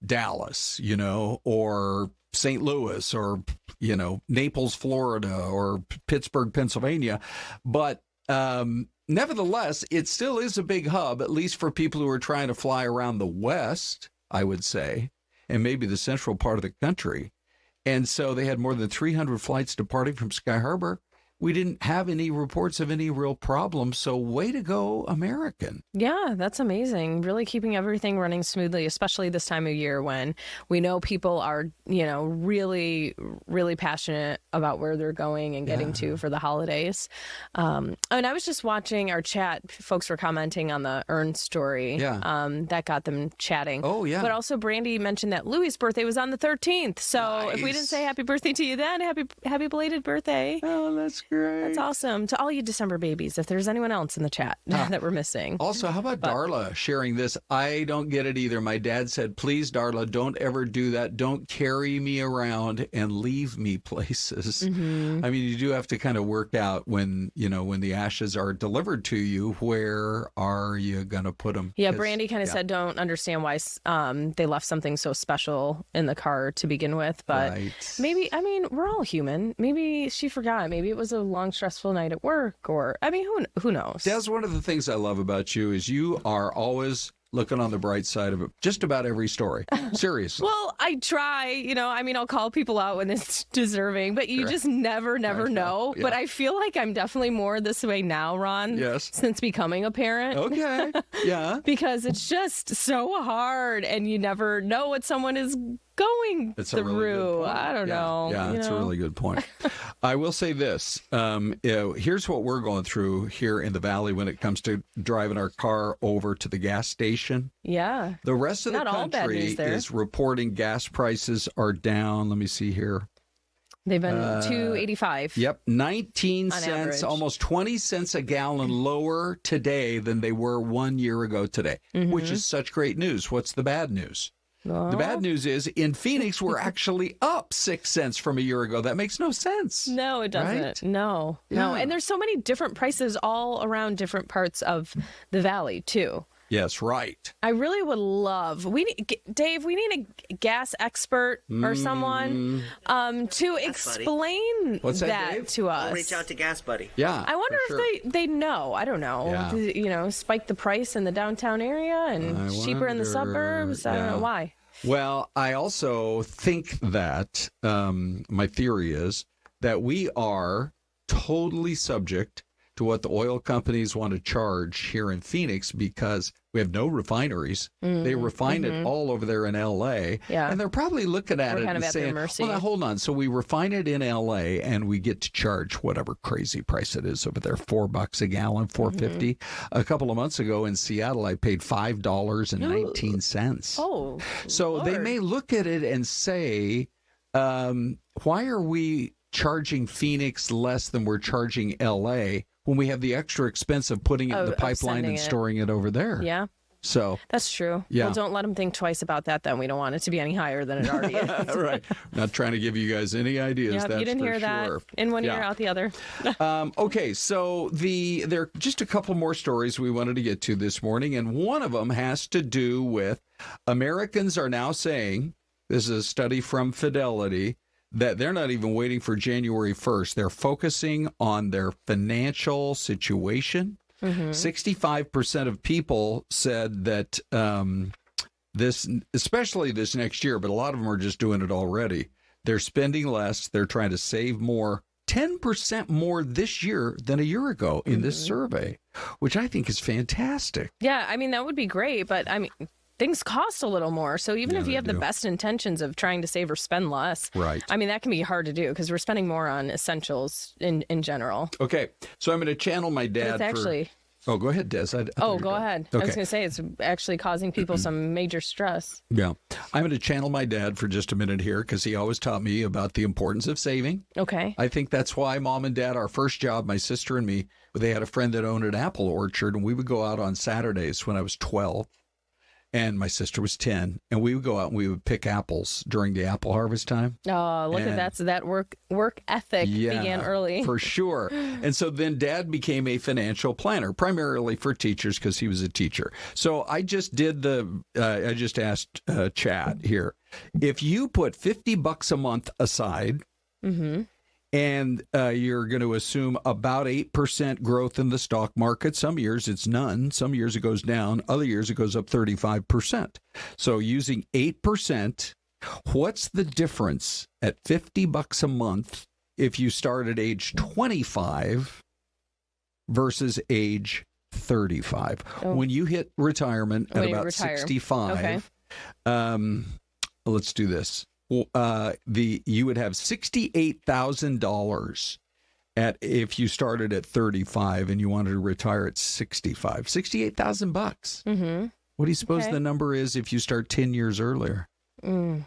Dallas, you know, or St. Louis, or, you know, Naples, Florida, or Pittsburgh, Pennsylvania. But nevertheless, it still is a big hub, at least for people who are trying to fly around the West, I would say, and maybe the central part of the country. And so they had more than 300 flights departing from Sky Harbor. We didn't have any reports of any real problems. So way to go, American. Yeah, that's amazing. Really keeping everything running smoothly, especially this time of year when we know people are, you know, really, really passionate about where they're going and getting to for the holidays. And I was just watching our chat. Folks were commenting on the Earn story. Yeah. That got them chatting. Oh, yeah. But also Brandy mentioned that Louis' birthday was on the 13th. So nice. If we didn't say happy birthday to you then, happy belated birthday. Oh, that's great. That's awesome. To all you December babies, if there's anyone else in the chat that we're missing. Also, how about Darla sharing this? I don't get it either. My dad said, please, Darla, don't ever do that. Don't carry me around and leave me places. Mm-hmm. I mean, you do have to kind of work out when the ashes are delivered to you, where are you going to put them? Yeah, Brandy kind of said don't understand why they left something so special in the car to begin with. But maybe, I mean, we're all human. Maybe she forgot. Maybe it was a long, stressful night at work, or, I mean, who knows? That's one of the things I love about you is you are always looking on the bright side of it, just about every story. Seriously. Well, I try, I mean, I'll call people out when it's deserving, but you just never know. Yeah. But I feel like I'm definitely more this way now, Ron. Yes. Since becoming a parent. Okay. Yeah. Because it's just so hard, and you never know what someone is going through. Really, I don't know. Yeah, it's a really good point. I will say this. Here's what we're going through here in the Valley when it comes to driving our car over to the gas station. Yeah. The rest of the country is reporting gas prices are down. Let me see here. They've been $2.85. Yep, 19 cents, average. almost 20 cents a gallon lower today than they were 1 year ago today, which is such great news. What's the bad news? Well, the bad news is in Phoenix, we're actually up 6 cents from a year ago. That makes no sense. No, it doesn't. Right? No. And there's so many different prices all around different parts of the valley, too. Yes, right. I really would love, Dave, we need a gas expert or someone to explain that to us. I'll reach out to Gas Buddy. Yeah. I wonder if they know. I don't know. Yeah. Spike the price in the downtown area and cheaper in the suburbs. I don't know why. Well, I also think that my theory is that we are totally subject to what the oil companies want to charge here in Phoenix because we have no refineries. They refine it all over there in L.A. Yeah. And they're probably looking at it and saying, well, now, hold on. So we refine it in L.A. and we get to charge whatever crazy price it is over there, $4 a gallon, $4.50. A couple of months ago in Seattle, I paid $5.19. Oh, so Lord. They may look at it and say, why are we charging Phoenix less than we're charging L.A. when we have the extra expense of putting it in the pipeline and storing it over there? Yeah. So that's true. Yeah. Well, don't let them think twice about that then. We don't want it to be any higher than it already is. Right. Not trying to give you guys any ideas. Yeah, that's you didn't for hear that. sure. In one ear, out the other. Okay, so there are just a couple more stories we wanted to get to this morning, and one of them has to do with Americans are now saying, this is a study from Fidelity, that they're not even waiting for January 1st. They're focusing on their financial situation. 65% of people said that especially this next year, but a lot of them are just doing it already. They're spending less. They're trying to save more. 10% more this year than a year ago in this survey, which I think is fantastic. Yeah, I mean, that would be great, but I mean, things cost a little more. So even if you have the best intentions of trying to save or spend less, right? I mean, that can be hard to do because we're spending more on essentials in general. Okay, so I'm going to channel my dad Oh, go ahead, Des. I thought you Oh, were go done. ahead. I Okay. was going to say it's actually causing people some major stress. Yeah. I'm going to channel my dad for just a minute here because he always taught me about the importance of saving. Okay. I think that's why Mom and Dad, our first job, my sister and me, they had a friend that owned an apple orchard, and we would go out on Saturdays when I was 12. And my sister was 10, and we would go out and we would pick apples during the apple harvest time. Oh, look at that. So that work ethic began early. For sure. And so then Dad became a financial planner, primarily for teachers because he was a teacher. So I just did I just asked Chad here, if you put $50 a month aside, and you're going to assume about 8% growth in the stock market. Some years it's none. Some years it goes down. Other years it goes up 35%. So using 8%, what's the difference at $50 a month if you start at age 25 versus age 35? Oh. When you hit retirement at about 65, let's do this. You would have $68,000 if you started at 35 and you wanted to retire at 65. $68,000 bucks. Mm-hmm. What do you suppose the number is if you start 10 years earlier? Is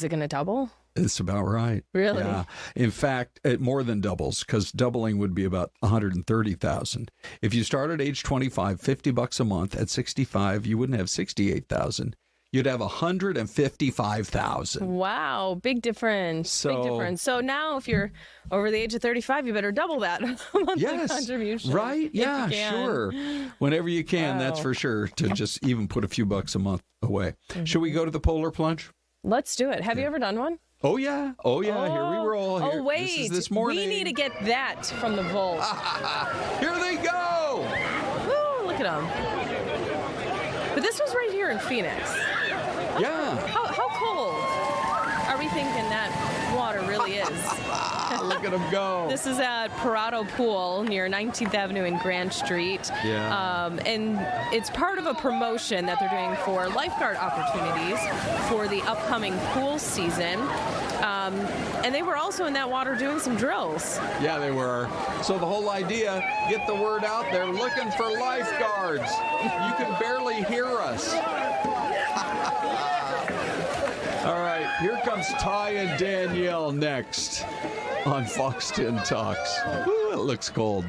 it going to double? It's about right. Really? Yeah. In fact, it more than doubles because doubling would be about $130,000. If you start at age 25, $50 a month at 65, you wouldn't have 68,000. You'd have 155,000. Wow, big difference. Big difference. So now, if you're over the age of 35, you better double that monthly contribution. Right? Yeah, sure. Whenever you can, that's Wow. for sure. To just even put a few bucks a month away. Should we go to the polar plunge? Let's do it. Have you ever done one? Oh yeah. Oh yeah. Here we roll. Here. Oh wait, This is this morning. we need to get that from the vault. Here they go. Woo, look at them. But this was right here in Phoenix. Yeah. How cold are we thinking that water really is? Look at them go. This is at Parado Pool near 19th Avenue and Grand Street. Yeah. And it's part of a promotion that they're doing for lifeguard opportunities for the upcoming pool season. And they were also in that water doing some drills. Yeah, they were. So the whole idea, get the word out there, looking for lifeguards. You can barely hear us. All right, here comes Ty and Danielle next on Fox 10 Talks. Ooh, it looks cold.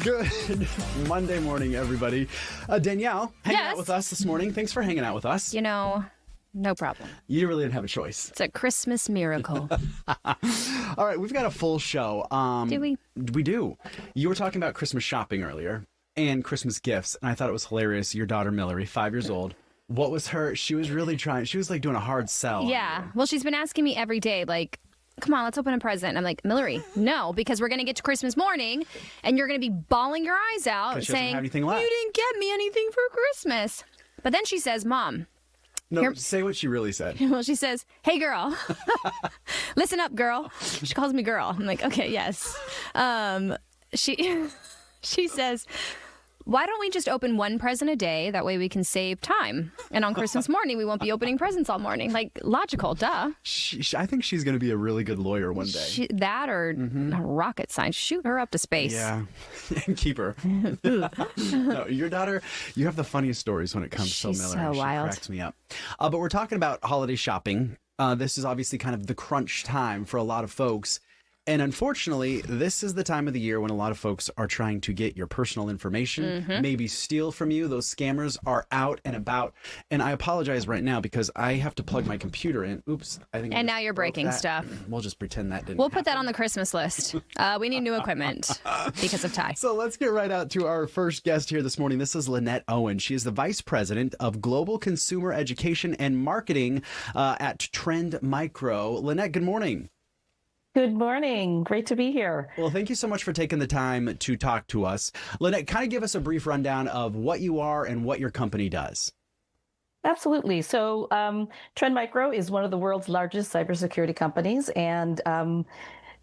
Good Monday morning, everybody. Danielle, hanging Yes. out with us this morning. Thanks for hanging out with us. You know, no problem. You really didn't have a choice. It's a Christmas miracle. All right, we've got a full show. Do we? We do. You were talking about Christmas shopping earlier and Christmas gifts, and I thought it was hilarious. Your daughter, Millery, 5 years old. What was her? She was really trying. She was like doing a hard sell. Yeah. Well, she's been asking me every day, like, come on, let's open a present. I'm like, Millery, no, because we're going to get to Christmas morning and you're going to be bawling your eyes out 'Cause she doesn't saying, have anything left. you didn't get me anything for Christmas. But then she says, Mom. No, say what she really said. Well, she says, hey, girl, listen up, girl. She calls me girl. I'm like, okay, yes. She says, why don't we just open one present a day? That way we can save time. And on Christmas morning, we won't be opening presents all morning. Like, logical, duh. I think she's going to be a really good lawyer one day. That or a rocket science. Shoot her up to space. Yeah, and keep her. No, your daughter, you have the funniest stories when it comes to She's Miller. so She wild. cracks me up. But we're talking about holiday shopping. This is obviously kind of the crunch time for a lot of folks. And unfortunately, this is the time of the year when a lot of folks are trying to get your personal information, maybe steal from you. Those scammers are out and about. And I apologize right now because I have to plug my computer in. Oops. I think. And now you're breaking stuff. We'll just pretend that didn't We'll put that happen. on the Christmas list. We need new equipment because of Ty. So let's get right out to our first guest here this morning. This is Lynette Owens. She is the Vice President of Global Consumer Education and Marketing at Trend Micro. Lynette, good morning. Good morning. Great to be here. Well, thank you so much for taking the time to talk to us. Lynette, kind of give us a brief rundown of what you are and what your company does. Absolutely. So Trend Micro is one of the world's largest cybersecurity companies, and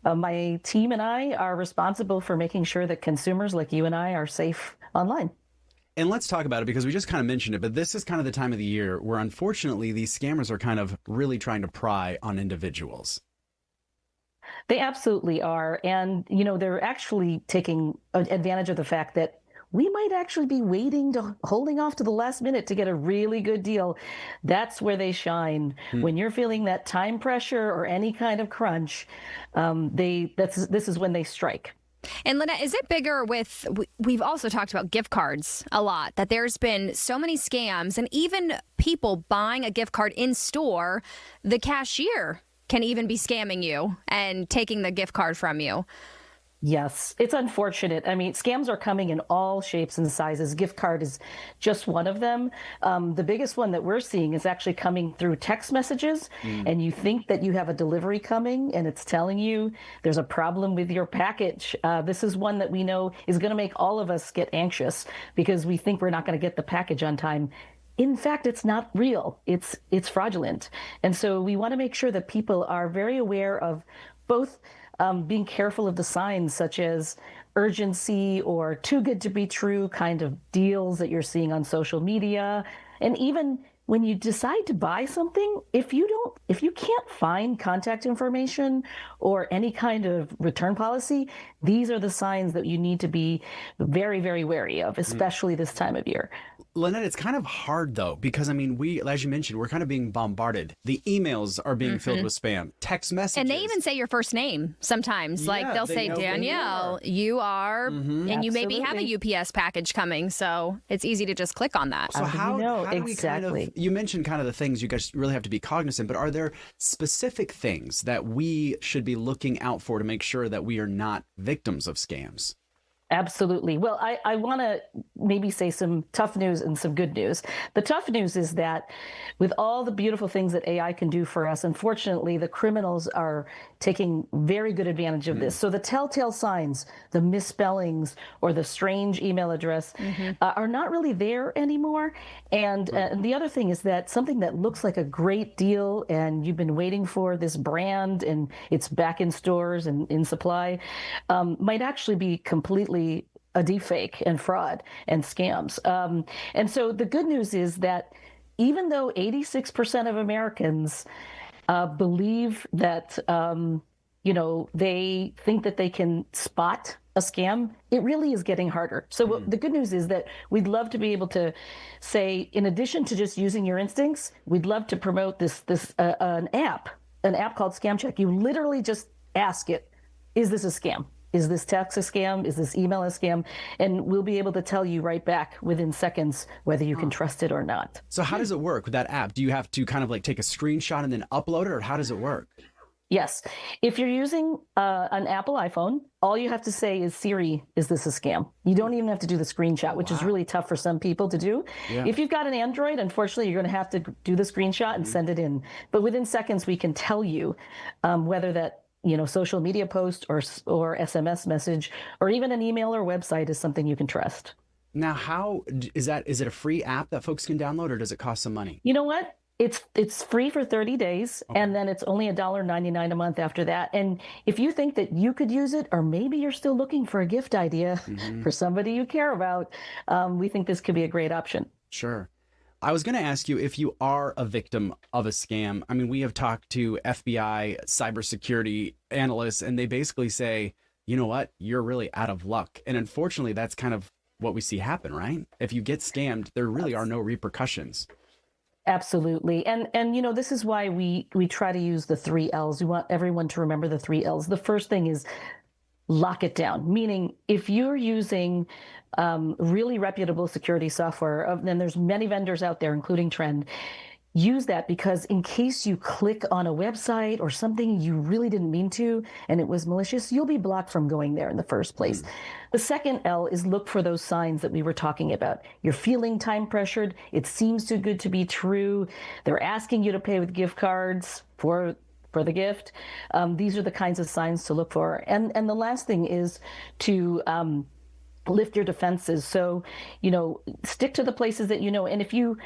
my team and I are responsible for making sure that consumers like you and I are safe online. And let's talk about it because we just kind of mentioned it, but this is kind of the time of the year where unfortunately these scammers are kind of really trying to pry on individuals. They absolutely are. And, you know, they're actually taking advantage of the fact that we might actually be holding off to the last minute to get a really good deal. That's where they shine. When you're feeling that time pressure or any kind of crunch, this is when they strike. And Lynette, is it bigger with, we've also talked about gift cards a lot, that there's been so many scams and even people buying a gift card in store, the cashier can even be scamming you and taking the gift card from you. Yes, it's unfortunate. I mean, scams are coming in all shapes and sizes. Gift card is just one of them. The biggest one that we're seeing is actually coming through text messages, and you think that you have a delivery coming, and it's telling you there's a problem with your package. This is one that we know is going to make all of us get anxious because we think we're not going to get the package on time. In fact, it's not real. It's fraudulent. And so we want to make sure that people are very aware of both being careful of the signs such as urgency or too good to be true kind of deals that you're seeing on social media. And even when you decide to buy something, if you can't find contact information or any kind of return policy, these are the signs that you need to be very, very wary of, especially this time of year. Lynette, it's kind of hard, though, because, I mean, as you mentioned, we're kind of being bombarded. The emails are being filled with spam, text messages. And they even say your first name sometimes. Like they'll say, Danielle, you are, and you maybe have a UPS package coming. So it's easy to just click on that. So how do we exactly. you mentioned kind of the things you guys really have to be cognizant, but are there specific things that we should be looking out for to make sure that we are not victims of scams? Absolutely. Well, I want to maybe say some tough news and some good news. The tough news is that with all the beautiful things that AI can do for us, unfortunately, the criminals are taking very good advantage of this. So the telltale signs, the misspellings or the strange email address are not really there anymore. And the other thing is that something that looks like a great deal and you've been waiting for this brand and it's back in stores and in supply might actually be completely a deep fake and fraud and scams. And so the good news is that even though 86% of Americans believe that, they think that they can spot a scam, it really is getting harder. So the good news is that we'd love to be able to say, in addition to just using your instincts, we'd love to promote an app called Scam Check. You literally just ask it, is this a scam? is this text a scam? Is this email a scam? And we'll be able to tell you right back within seconds whether you can trust it or not. So how does it work with that app? Do you have to kind of like take a screenshot and then upload it, or how does it work? Yes. If you're using an Apple iPhone, all you have to say is, Siri, is this a scam? You don't even have to do the screenshot, which is really tough for some people to do. Yeah. If you've got an Android, unfortunately, you're going to have to do the screenshot and send it in. But within seconds, we can tell you whether that social media post or SMS message or even an email or website is something you can trust. Now, how is that? Is it a free app that folks can download, or does it cost some money? You know what? It's free for 30 days, and then it's only $1.99 a month after that. And if you think that you could use it, or maybe you're still looking for a gift idea for somebody you care about, we think this could be a great option. Sure. I was going to ask you if you are a victim of a scam. I mean, we have talked to FBI cybersecurity analysts, and they basically say, you know what, you're really out of luck. And unfortunately, that's kind of what we see happen, right? If you get scammed, there really are no repercussions. Absolutely. And this is why we try to use the 3 L's. We want everyone to remember the 3 L's. The first thing is lock it down, meaning if you're using really reputable security software, then there's many vendors out there, including Trend, use that, because in case you click on a website or something you really didn't mean to and it was malicious, you'll be blocked from going there in the first place. The second L is look for those signs that we were talking about. You're feeling time pressured. It seems too good to be true. They're asking you to pay with gift cards for the gift. These are the kinds of signs to look for. And the last thing is to lift your defenses. So, stick to the places that you know. And if you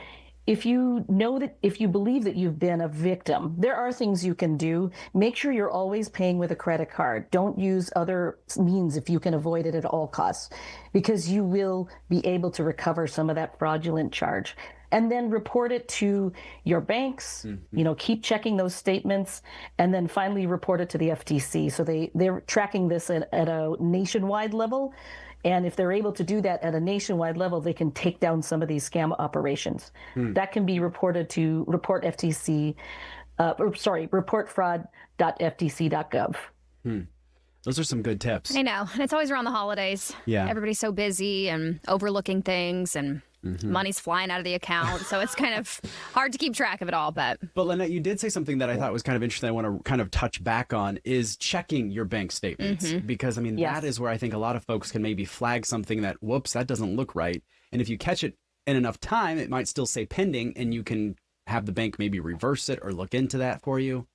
believe that you've been a victim, there are things you can do. Make sure you're always paying with a credit card. Don't use other means if you can avoid it at all costs, because you will be able to recover some of that fraudulent charge. And then report it to your banks, keep checking those statements, and then finally report it to the FTC. So they're tracking this at a nationwide level. And if they're able to do that at a nationwide level, they can take down some of these scam operations. That can be reported to reportfraud.ftc.gov. Those are some good tips. I know. And it's always around the holidays. Yeah. Everybody's so busy and overlooking things, and money's flying out of the account. So it's kind of hard to keep track of it all. But Lynette, you did say something that I thought was kind of interesting. I want to kind of touch back on is checking your bank statements, because that is where I think a lot of folks can maybe flag something that, whoops, that doesn't look right. And if you catch it in enough time, it might still say pending, and you can have the bank maybe reverse it or look into that for you.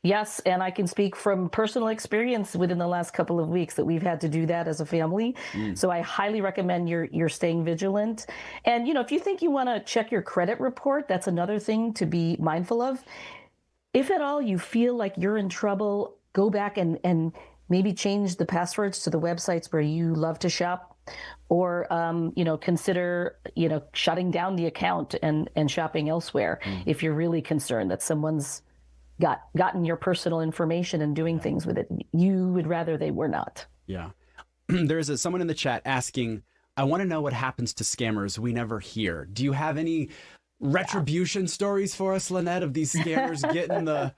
Yes, and I can speak from personal experience within the last couple of weeks that we've had to do that as a family. So I highly recommend you're staying vigilant. And, if you think you want to check your credit report, that's another thing to be mindful of. If at all you feel like you're in trouble, go back and maybe change the passwords to the websites where you love to shop, or, consider, shutting down the account and shopping elsewhere if you're really concerned that someone's gotten your personal information and doing things with it. You would rather they were not. Yeah. There's someone in the chat asking, I want to know what happens to scammers we never hear. Do you have any retribution stories for us, Lynette, of these scammers getting the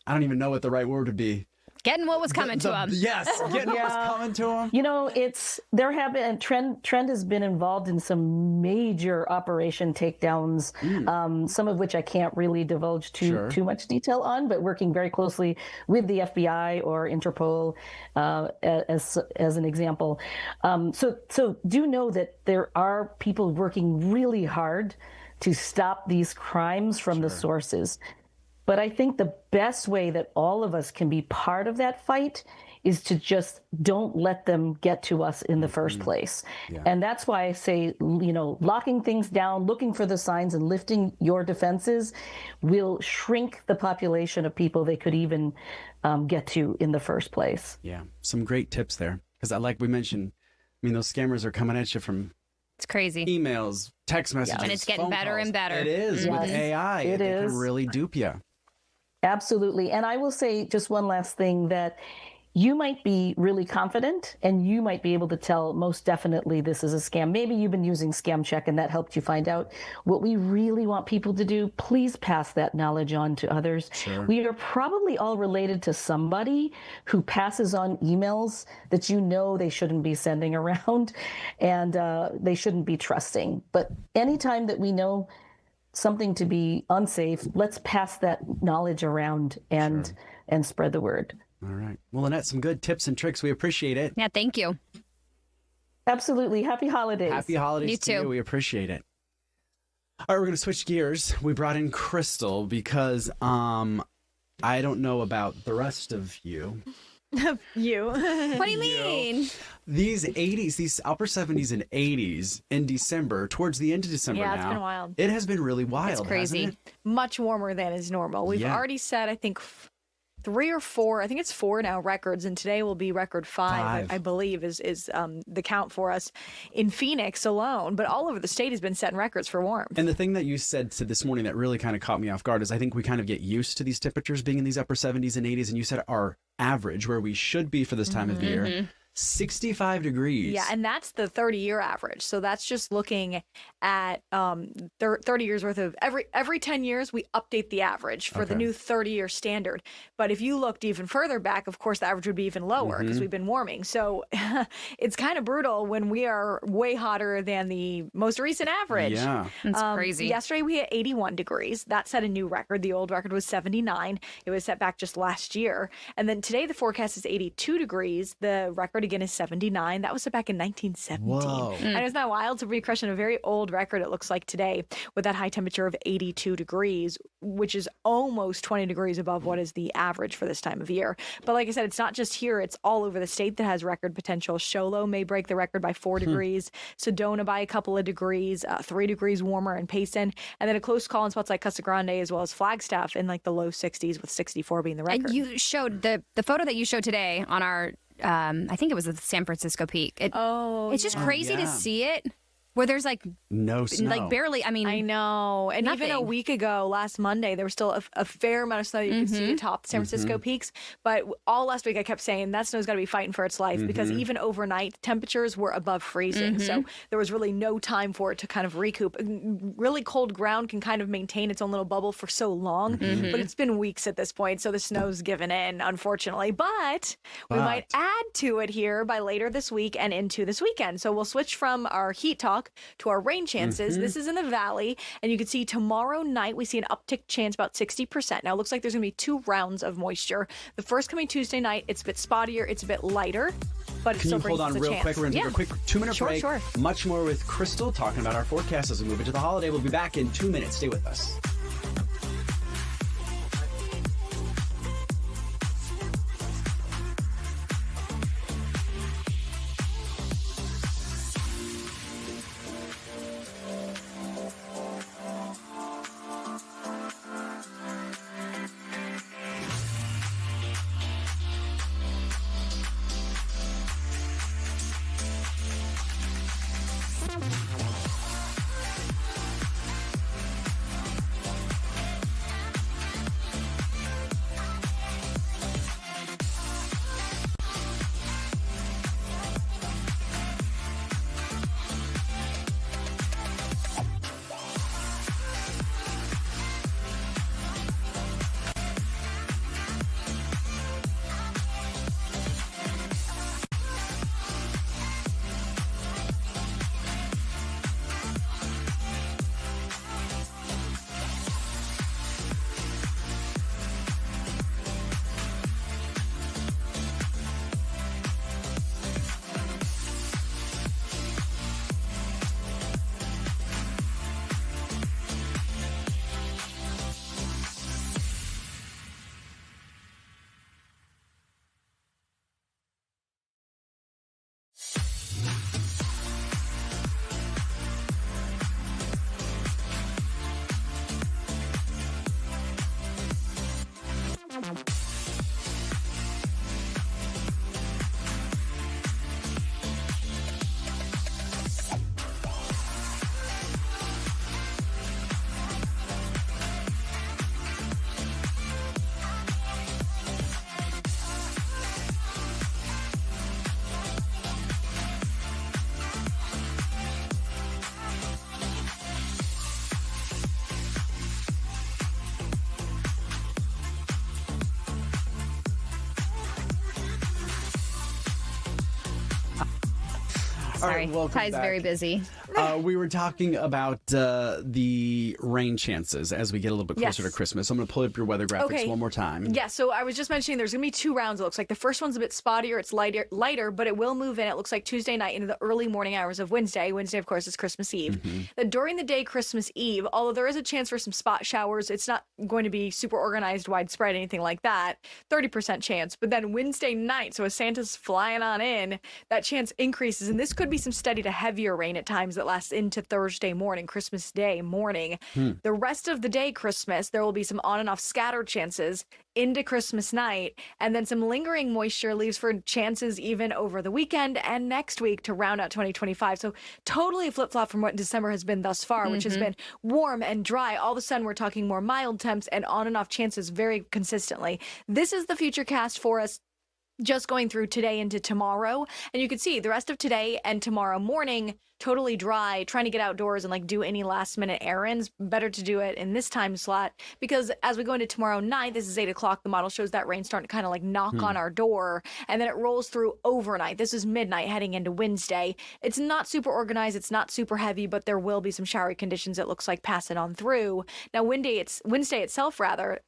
I don't even know what the right word would be. Getting what was coming to them. Yes, getting what was coming to them. Trend has been involved in some major operation takedowns, some of which I can't really divulge too much detail on, but working very closely with the FBI or Interpol as an example. So do know that there are people working really hard to stop these crimes from the sources. But I think the best way that all of us can be part of that fight is to just don't let them get to us in the first place. Yeah. And that's why I say, locking things down, looking for the signs and lifting your defenses will shrink the population of people they could even get to in the first place. Yeah, some great tips there. Because like we mentioned, those scammers are coming at you from it's crazy. Emails, text messages, and it's getting better calls. and better. It is with AI. It can really dupe you. Absolutely. And I will say just one last thing, that you might be really confident and you might be able to tell most definitely this is a scam. Maybe you've been using Scam Check and that helped you find out. What we really want people to do, please pass that knowledge on to others. Sure. We are probably all related to somebody who passes on emails that you know they shouldn't be sending around and they shouldn't be trusting. But anytime that we know something to be unsafe, let's pass that knowledge around and spread the word. All right. Well, Lynette, some good tips and tricks. We appreciate it. Yeah, thank you. Absolutely. Happy holidays. Happy holidays You to too. you. We appreciate it. All right, we're going to switch gears. We brought in Krystal because I don't know about the rest of you. You. What do you mean? These upper 70s and 80s in December, towards the end of December Yeah, now. it's been wild. It has been really wild. It's crazy. hasn't it? Much warmer than is normal. We've Yeah. already set, I think, 3 or 4, I think it's 4 now records, and today will be record 5. I believe is the count for us in Phoenix alone. But all over the state has been setting records for warmth. And the thing that you said to this morning that really kind of caught me off guard is I think we kind of get used to these temperatures being in these upper 70s and 80s. And you said our average, where we should be for this time of year, 65 degrees. Yeah, and that's the 30-year average. So that's just looking at 30 years worth of every 10 years we update the average for the new 30-year standard. But if you looked even further back, of course, the average would be even lower because we've been warming. So it's kind of brutal when we are way hotter than the most recent average. Yeah. It's crazy. Yesterday we hit 81 degrees. That set a new record. The old record was 79. It was set back just last year. And then today the forecast is 82 degrees. The record again is 79. That was set back in 1917. Whoa. And isn't that wild to be crushing a very old record, it looks like today, with that high temperature of 82 degrees, which is almost 20 degrees above what is the average for this time of year. But like I said, it's not just here, it's all over the state that has record potential. Show Low may break the record by 4 degrees, Sedona by a couple of degrees, 3 degrees warmer in Payson, and then a close call in spots like Casa Grande as well as Flagstaff in like the low 60s with 64 being the record. And you showed the photo that you showed today on our, I think it was the San Francisco Peak. It's just crazy to see it. Where there's like no snow. Like barely, I mean. I know. And nothing. even a week ago, last Monday, there was still a fair amount of snow you could see atop the San Francisco peaks. But all last week, I kept saying that snow's got to be fighting for its life because even overnight, temperatures were above freezing. So there was really no time for it to kind of recoup. Really cold ground can kind of maintain its own little bubble for so long. But it's been weeks at this point. So the snow's given in, unfortunately. But we might add to it here by later this week and into this weekend. So we'll switch from our heat talk to our rain chances. This is in the valley, and you can see tomorrow night we see an uptick chance about 60%. Now it looks like there's going to be 2 rounds of moisture. The first coming Tuesday night, it's a bit spottier, it's a bit lighter, but it Can still you brings hold on us a real chance. quick? We're going to take a quick 2-minute break. Sure. Much more with Krystal talking about our forecast as we move into the holiday. We'll be back in 2 minutes. Stay with us. Sorry, welcome Ty's back. very busy. We were talking about the rain chances as we get a little bit closer to Christmas. I'm going to pull up your weather graphics one more time. Yeah, so I was just mentioning there's going to be 2 rounds, it looks like. The first one's a bit spottier. It's lighter, but it will move in. It looks like Tuesday night into the early morning hours of Wednesday. Wednesday, of course, is Christmas Eve. Then during the day, Christmas Eve, although there is a chance for some spot showers, it's not going to be super organized, widespread, anything like that. 30% chance. But then Wednesday night, so as Santa's flying on in, that chance increases. And this could be some steady to heavier rain at times that lasts into Thursday morning, Christmas Day morning. The rest of the day, Christmas, there will be some on and off scattered chances into Christmas night, and then some lingering moisture leaves for chances even over the weekend and next week to round out 2025. So totally flip-flop from what December has been thus far, which has been warm and dry. All of a sudden, we're talking more mild temps and on and off chances very consistently. This is the future cast for us just going through today into tomorrow. And you can see the rest of today and tomorrow morning, totally dry, trying to get outdoors and like do any last minute errands. Better to do it in this time slot, because as we go into tomorrow night, this is 8 o'clock. The model shows that rain starting to kind of like knock on our door, and then it rolls through overnight. This is midnight heading into Wednesday. It's not super organized. It's not super heavy, but there will be some showery conditions. It looks like passing on through. Now, Wednesday itself, rather,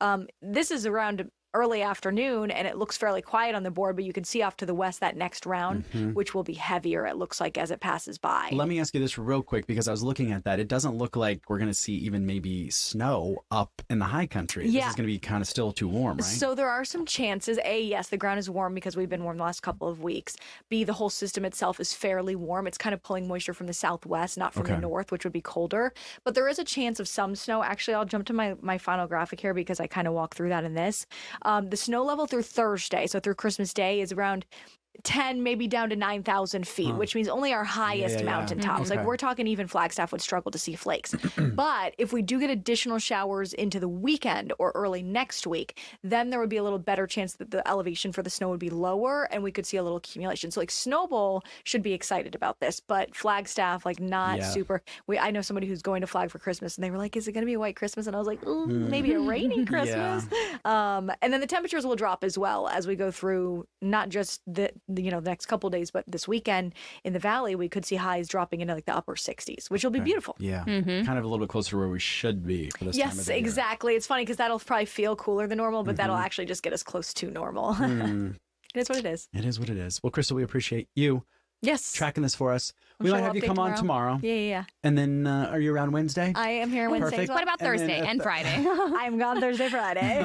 this is around early afternoon, and it looks fairly quiet on the board, but you can see off to the west that next round, which will be heavier, it looks like, as it passes by. Let me ask you this real quick, because I was looking at that. It doesn't look like we're going to see even maybe snow up in the high country. Yeah. This is going to be kind of still too warm, right? So there are some chances. A, yes, the ground is warm because we've been warm the last couple of weeks. B, the whole system itself is fairly warm. It's kind of pulling moisture from the southwest, not from the north, which would be colder. But there is a chance of some snow. Actually, I'll jump to my final graphic here because I kind of walk through that in this. The snow level through Thursday, so through Christmas Day, is around 10, maybe down to 9,000 feet, which means only our highest mountaintops. Like we're talking even Flagstaff would struggle to see flakes. But if we do get additional showers into the weekend or early next week, then there would be a little better chance that the elevation for the snow would be lower and we could see a little accumulation. So like Snowball should be excited about this, but Flagstaff, like not super. I know somebody who's going to Flag for Christmas and they were like, is it going to be a white Christmas? And I was like, ooh, maybe a rainy Christmas. And then the temperatures will drop as well as we go through not just the next couple of days, but this weekend in the valley, we could see highs dropping into like the upper 60s, which will be beautiful. Yeah. Kind of a little bit closer to where we should be for this time of the year. Yes, exactly. It's funny because that'll probably feel cooler than normal, but that'll actually just get us close to normal. It is what it is. It is what it is. Well, Krystal, we appreciate you tracking this this for us. We might have you come on tomorrow. Yeah. And then are you around Wednesday? I am here Wednesday. Perfect. What about Thursday and Friday? I'm gone Thursday, Friday.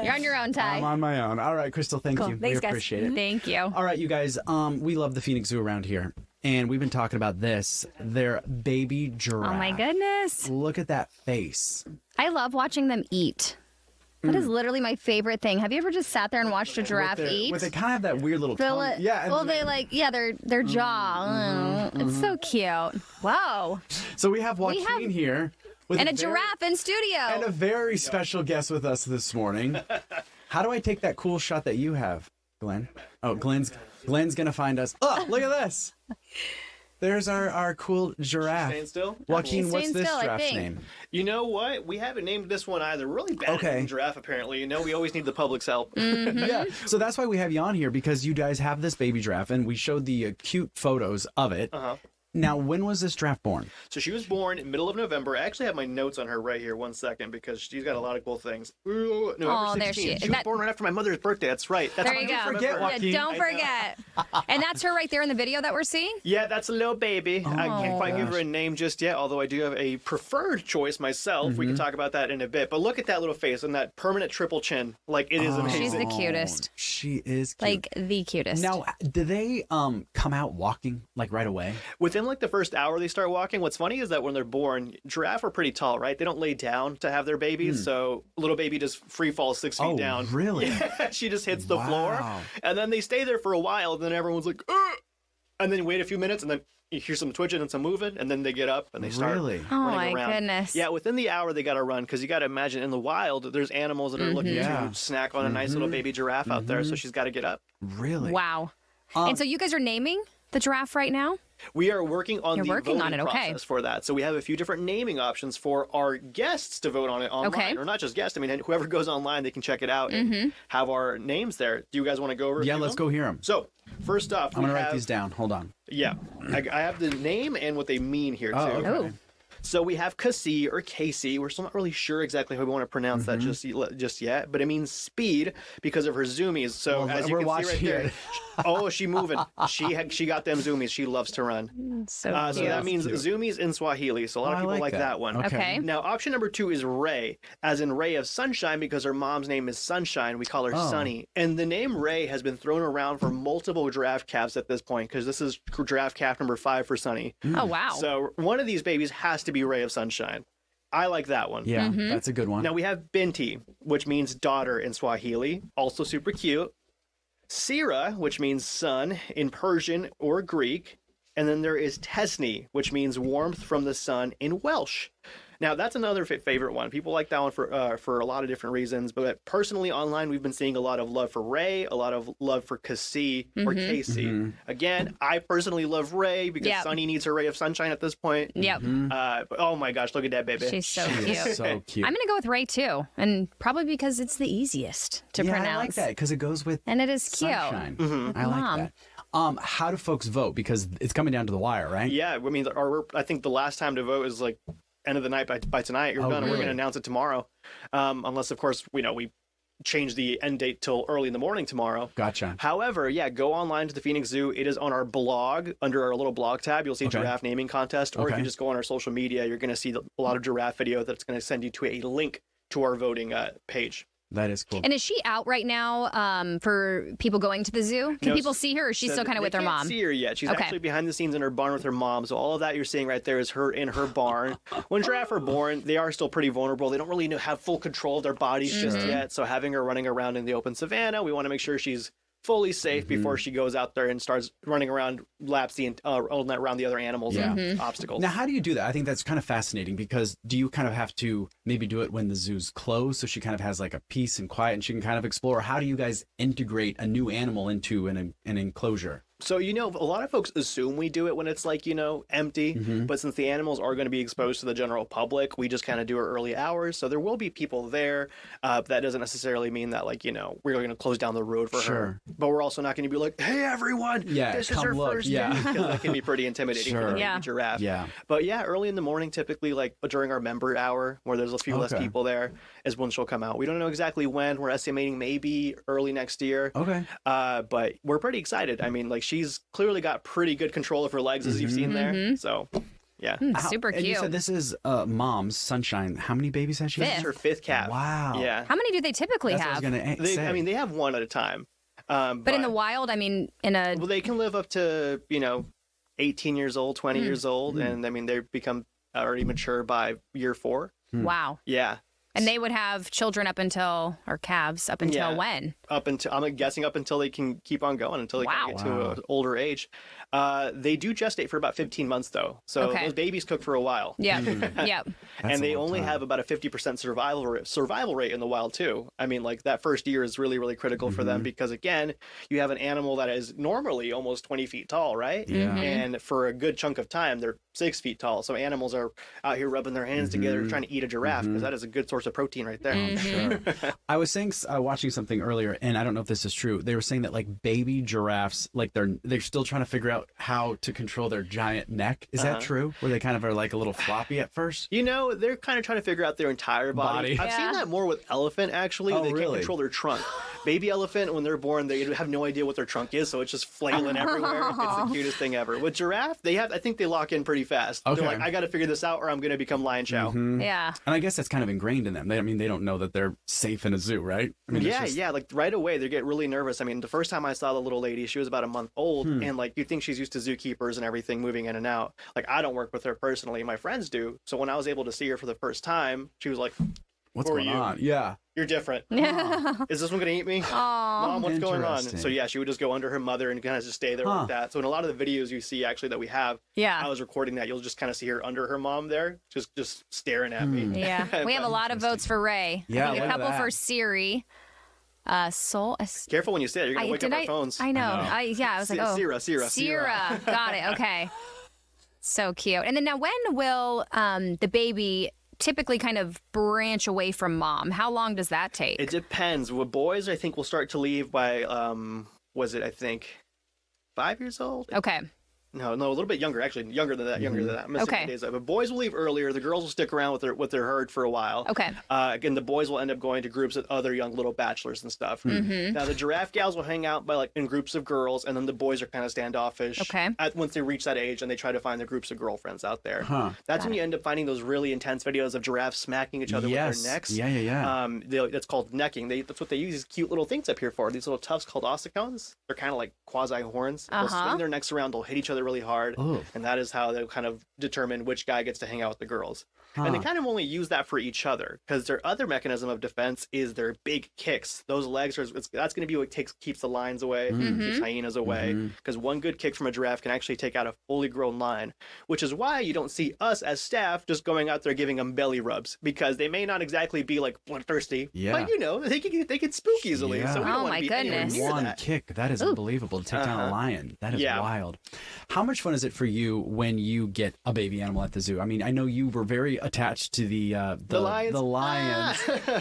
You're on your own, Ty. I'm on my own. All right, Krystal, thank you. Thanks, we appreciate guys. it. Thank you. All right, you guys, we love the Phoenix Zoo around here. And we've been talking about this, their baby giraffe. Oh, my goodness. Look at that face. I love watching them eat. That is literally my favorite thing. Have you ever just sat there and watched a giraffe eat? With they kind of have that weird little tongue. Yeah. Well, their jaw. It's so cute. Whoa. So we have Joaquin here. And a giraffe in studio. And a very special guest with us this morning. How do I take that cool shot that you have, Glenn? Oh, Glenn's going to find us. Oh, look at this. There's our cool giraffe. Staying still? Joaquin, what's this giraffe's name? You know what? We haven't named this one either. Really bad at naming giraffe, apparently. You know, we always need the public's help. Yeah. So that's why we have you on here, because you guys have this baby giraffe, and we showed the cute photos of it. Now, when was this giraffe born? So she was born in middle of November. I actually have my notes on her right here. 1 second, because she's got a lot of cool things. November 16th. There she is. She was born right after my mother's birthday. That's right. That's there you go. Don't forget. And that's her right there in the video that we're seeing? Yeah, that's a little baby. I can't quite give her a name just yet, although I do have a preferred choice myself. We can talk about that in a bit. But look at that little face and that permanent triple chin. Like, it is amazing. She's the cutest. She is cute. Like, the cutest. Now, do they come out walking, like, right away? Within, like, the first hour they start walking. What's funny is that when they're born, giraffe are pretty tall, right? They don't lay down to have their babies, so little baby just free falls 6 feet down. Really? Yeah, she just hits the floor, and then they stay there for a while, and then everyone's like, ugh! And then you wait a few minutes, and then you hear some twitching and some moving, and then they get up and they start running around. Oh, my goodness. Yeah, within the hour, they got to run, because you got to imagine in the wild, there's animals that are looking to snack on a nice little baby giraffe out there, so she's got to get up. Really? Wow. And so you guys are naming the giraffe right now? We are working on the voting on it, process for that. So we have a few different naming options for our guests to vote on it online. Or not just guests. I mean, whoever goes online, they can check it out and have our names there. Do you guys want to go over? Yeah, let's go hear them. So First off, I'm going to write these down. Hold on. Yeah. I have the name and what they mean here, too. Oh, okay. So we have Casey or Casey. We're still not really sure exactly how we want to pronounce that just yet, but it means speed because of her zoomies. So as you can see right there, oh, she moving. She got them zoomies. She loves to run. So that means zoomies in Swahili. So a lot of people like that one. Okay. Now option number 2 is Ray, as in ray of sunshine, because her mom's name is Sunshine. We call her Sunny. And the name Ray has been thrown around for multiple giraffe calves at this point, because this is giraffe calf number 5 for Sunny. Oh, wow. So one of these babies has to be Ray of Sunshine. I like that one. Yeah, that's a good one. Now we have Binti, which means daughter in Swahili, also super cute. Sira, which means sun in Persian or Greek. And then there is Tesni, which means warmth from the sun in Welsh. Now, that's another favorite one. People like that one for a lot of different reasons. But personally, online, we've been seeing a lot of love for Ray, a lot of love for Casey or Casey. Again, I personally love Ray because Sunny needs her ray of sunshine at this point. Yep. But oh my gosh, look at that baby. She's so cute. So cute. I'm going to go with Ray, too. And probably because it's the easiest to pronounce. I like that because it goes with and it is cute. Sunshine. I like that. How do folks vote? Because it's coming down to the wire, right? Yeah, I mean, I think the last time to vote is like end of the night by tonight. You're done. Really? We're going to announce it tomorrow, unless of course we change the end date till early in the morning tomorrow. Gotcha. However, go online to the Phoenix Zoo. It is on our blog under our little blog tab. You'll see giraffe naming contest, or if you just go on our social media, you're going to see a lot of giraffe video that's going to send you to a link to our voting page. That is cool. And is she out right now for people going to the zoo? Can people see her, or is she still kind of with her mom? They can't see her yet. She's actually behind the scenes in her barn with her mom. So all of that you're seeing right there is her in her barn. When giraffe are born, they are still pretty vulnerable. They don't really have full control of their bodies just yet. So having her running around in the open savanna, we want to make sure she's fully safe before she goes out there and starts running around laps around the other animals and obstacles. Now, how do you do that? I think that's kind of fascinating because do you kind of have to maybe do it when the zoo's closed so she kind of has like a peace and quiet and she can kind of explore? How do you guys integrate a new animal into an enclosure? So, a lot of folks assume we do it when it's like, empty. But since the animals are going to be exposed to the general public, we just kind of do our early hours. So there will be people there. That doesn't necessarily mean that, like, we're going to close down the road for her. But we're also not going to be like, hey, everyone, this is her first day. Because that can be pretty intimidating for the baby giraffe. Yeah. But early in the morning, typically, like during our member hour, where there's a few less people there, is when she'll come out. We don't know exactly when. We're estimating maybe early next year. Okay. But we're pretty excited. I mean, like, she's clearly got pretty good control of her legs, as you've seen there. So, yeah. Super cute. And you said this is mom's Sunshine. How many babies has she? This is her 5th calf. Wow. Yeah. How many do they typically That's have? What I was gonna say. I mean, they have one at a time. But in the wild, I mean, well, they can live up to 18 years old, 20 years old, and I mean they become already mature by year 4. Wow. Yeah. And they would have children or calves up until when? I'm guessing up until they can keep on going, until they can get to an older age. They do gestate for about 15 months, though. So those babies cook for a while. Yeah. Yep. And they only have about a 50% survival rate in the wild, too. I mean, like, that first year is really, really critical for them because, again, you have an animal that is normally almost 20 feet tall, right? Yeah. And for a good chunk of time, they're 6 feet tall. So animals are out here rubbing their hands together trying to eat a giraffe because that is a good source of protein right there. Sure. I was watching something earlier, and I don't know if this is true. They were saying that, like, baby giraffes, like, they're still trying to figure out how to control their giant neck. Is that true? Where they kind of are, like, a little floppy at first? They're kind of trying to figure out their entire body. I've seen that more with elephant, actually. They can't control their trunk. Baby elephant, when they're born, they have no idea what their trunk is, so it's just flailing everywhere. It's the cutest thing ever. With giraffe, I think they lock in pretty fast. Okay. They're like, I got to figure this out or I'm going to become lion chow. Yeah. And I guess that's kind of ingrained in them. They don't know that they're safe in a zoo, right? I mean, like right away they get really nervous. I mean, the first time I saw the little lady, she was about a month old, and like you think she's used to zookeepers and everything moving in and out. Like, I don't work with her personally, my friends do. So when I was able to see her for the first time, she was like, what's going on? Yeah. You're different. Is this one going to eat me? Aww. Mom, what's going on? So yeah, she would just go under her mother and kind of just stay there like that. So in a lot of the videos you see actually that we have, I was recording that, you'll just kind of see her under her mom there, just staring at me. Yeah. We have a lot of votes for Ray. Yeah, I think a couple for Siri. Careful when you say it. You're going to wake up our phones. I know. I was like, Sira. Got it. Okay. So cute. And then now when will the baby typically kind of branch away from mom? How long does that take? It depends. With boys, I think we'll start to leave by, 5 years old. Okay. No, a little bit younger, actually, younger than that. I'm missing Okay. days. But boys will leave earlier. The girls will stick around with their herd for a while. Okay. Again, the boys will end up going to groups with other young little bachelors and stuff. Mhm. Now, the giraffe gals will hang out in groups of girls, and then the boys are kind of standoffish. Okay. Once they reach that age, and they try to find their groups of girlfriends out there. Huh. That's when you end up finding those really intense videos of giraffes smacking each other with their necks. Yeah. That's called necking. That's what they use these cute little things up here for. These little tufts called ossicones. They're kind of like quasi horns. They'll swing their necks around. They'll hit each other really hard. Oh. And that is how they kind of determine which guy gets to hang out with the girls. And they kind of only use that for each other because their other mechanism of defense is their big kicks. Those legs that's going to be what keeps the lions away, keeps hyenas away. Because one good kick from a giraffe can actually take out a fully grown lion, which is why you don't see us as staff just going out there giving them belly rubs because they may not exactly be like bloodthirsty, but they can spook easily. So we don't want to be anywhere near One that. kick. That is unbelievable to take down a lion. That is wild. How much fun is it for you when you get a baby animal at the zoo? I mean, I know you were very attached to the lions. The lions.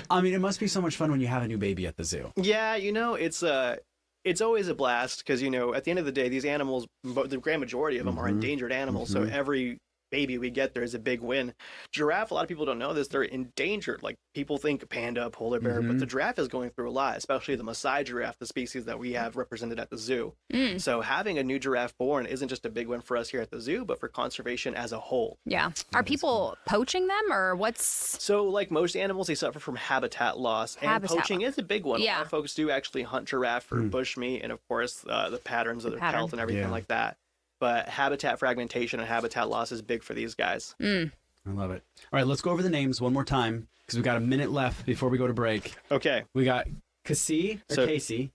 I mean, it must be so much fun when you have a new baby at the zoo. Yeah, it's always a blast because at the end of the day, these animals, the grand majority of them are endangered animals. So every baby we get there is a big win. Giraffe, a lot of people don't know this, they're endangered. Like people think panda, polar bear, but the giraffe is going through a lot, especially the Maasai giraffe, the species that we have represented at the zoo. So having a new giraffe born isn't just a big win for us here at the zoo, but for conservation as a whole. Yeah. Are people poaching them or what's... So like most animals, they suffer from habitat loss, and poaching is a big one. A lot of folks do actually hunt giraffe for bush meat and of course the patterns of their pelt and everything like that. But habitat fragmentation and habitat loss is big for these guys. I love it. All right, let's go over the names one more time because we've got a minute left before we go to break. Okay. We got Casey.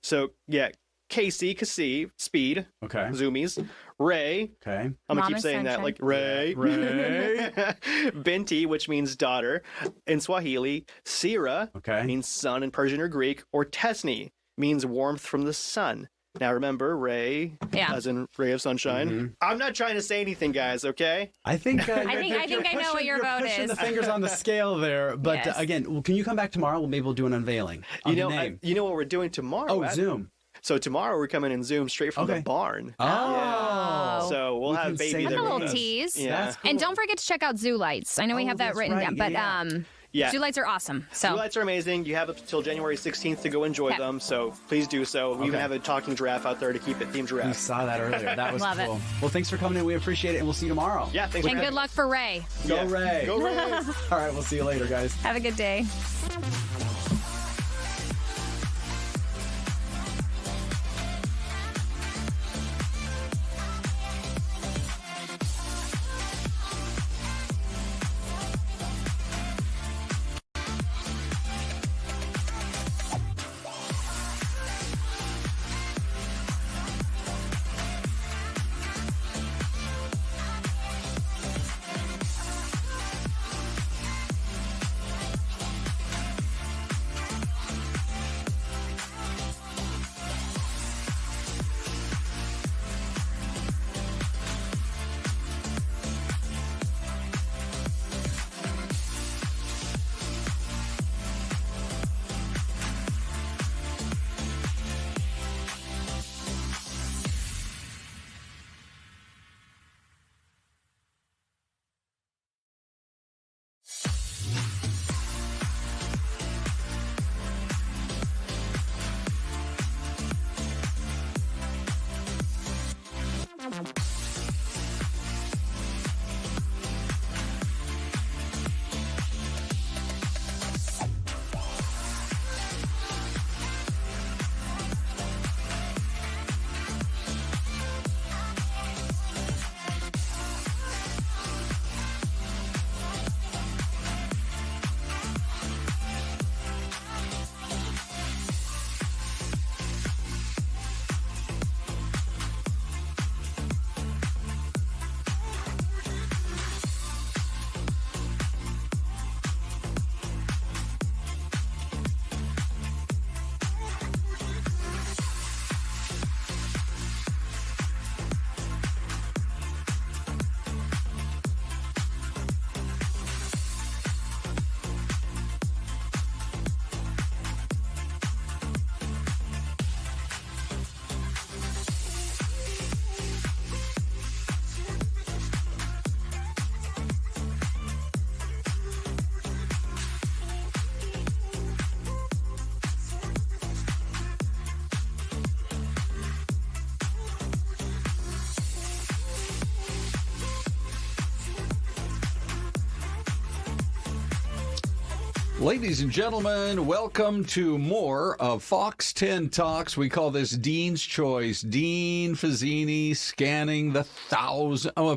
So, yeah, Casey, Speed. Okay. Zoomies. Ray. Okay. I'm going to keep saying that like Ray. Binti, which means daughter in Swahili. Sira means sun in Persian or Greek. Or Tesni means warmth from the sun. Now remember, Ray, as in ray of sunshine. I'm not trying to say anything, guys. Okay. I think I know what your vote pushing is. the fingers on the scale there, but again, can you come back tomorrow? Maybe we'll do an unveiling. You know what we're doing tomorrow? Oh, Zoom. So tomorrow we're coming in Zoom straight from the barn. Oh. Yeah. So we'll have baby there. That's a with little us. tease. Yeah. And don't forget to check out Zoo Lights. I know we have that written down, but Zoo Lights are awesome. So Zoo Lights are amazing. You have up until January 16th to go enjoy them, so please do so. We even have a talking giraffe out there to keep it themed giraffe. We saw that earlier. That was Love cool. it. Well, thanks for coming in. We appreciate it, and we'll see you tomorrow. Yeah, thanks. and good luck for Ray. Go Ray. Go Ray. All right, we'll see you later, guys. Have a good day. Ladies and gentlemen, welcome to more of Fox 10 Talks. We call this Dean's Choice. Dean Fazzini scanning the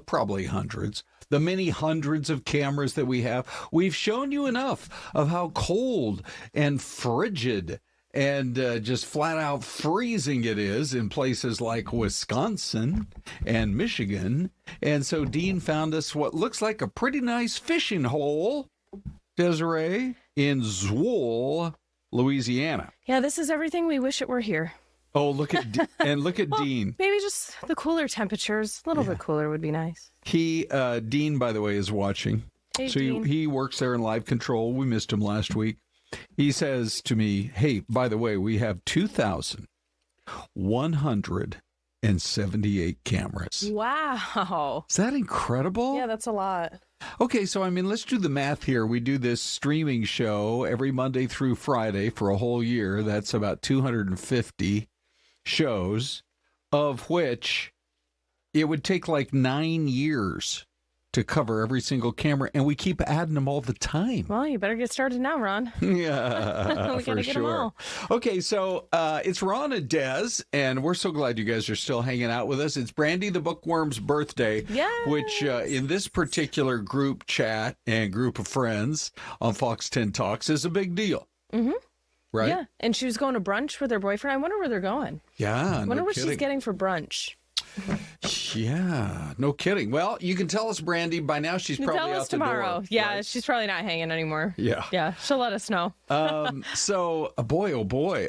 probably hundreds, the many hundreds of cameras that we have. We've shown you enough of how cold and frigid and just flat out freezing it is in places like Wisconsin and Michigan. And so Dean found us what looks like a pretty nice fishing hole, Desiree, in Zool, Louisiana. Yeah, this is everything we wish it were here. Oh, look at Dean. Maybe just the cooler temperatures. A little bit cooler would be nice. Dean, by the way, is watching. Hey, so Dean. he works there in live control. We missed him last week. He says to me, hey, by the way, we have 2,178 cameras. Wow. Is that incredible? Yeah, that's a lot. Okay, so let's do the math here. We do this streaming show every Monday through Friday for a whole year. That's about 250 shows, of which it would take like 9 years to cover every single camera, and we keep adding them all the time. Well, you better get started now, Ron. Yeah, we for gotta get them sure. all. Okay, so it's Ron and Des, and we're so glad you guys are still hanging out with us. It's Brandy the Bookworm's birthday, which in this particular group chat and group of friends on Fox 10 Talks is a big deal. Mm-hmm. Right? Yeah, and she was going to brunch with her boyfriend. I wonder where they're going. Yeah, I wonder what kidding. she's getting for brunch. Yeah, no kidding. Well, you can tell us, Brandy. By now, she's probably Tell out us the tomorrow. door. Yeah, right? she's probably not hanging anymore. Yeah. Yeah, she'll let us know. So, boy, oh boy.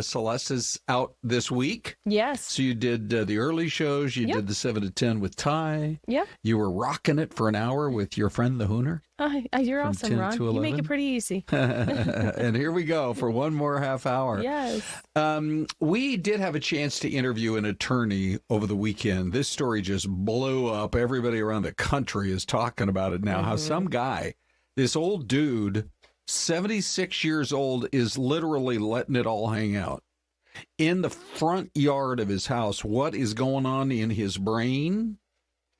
Celeste is out this week. Yes. So you did the early shows. You did the 7 to 10 with Ty. Yeah. You were rocking it for an hour with your friend, the Hooner. You're From awesome, 10 Ron. to You make 11. it pretty easy. And here we go for one more half hour. Yes. We did have a chance to interview an attorney over the weekend. This story just blew up. Everybody around the country is talking about it now. How some guy, this old dude, 76 years old, is literally letting it all hang out in the front yard of his house. What is going on in his brain?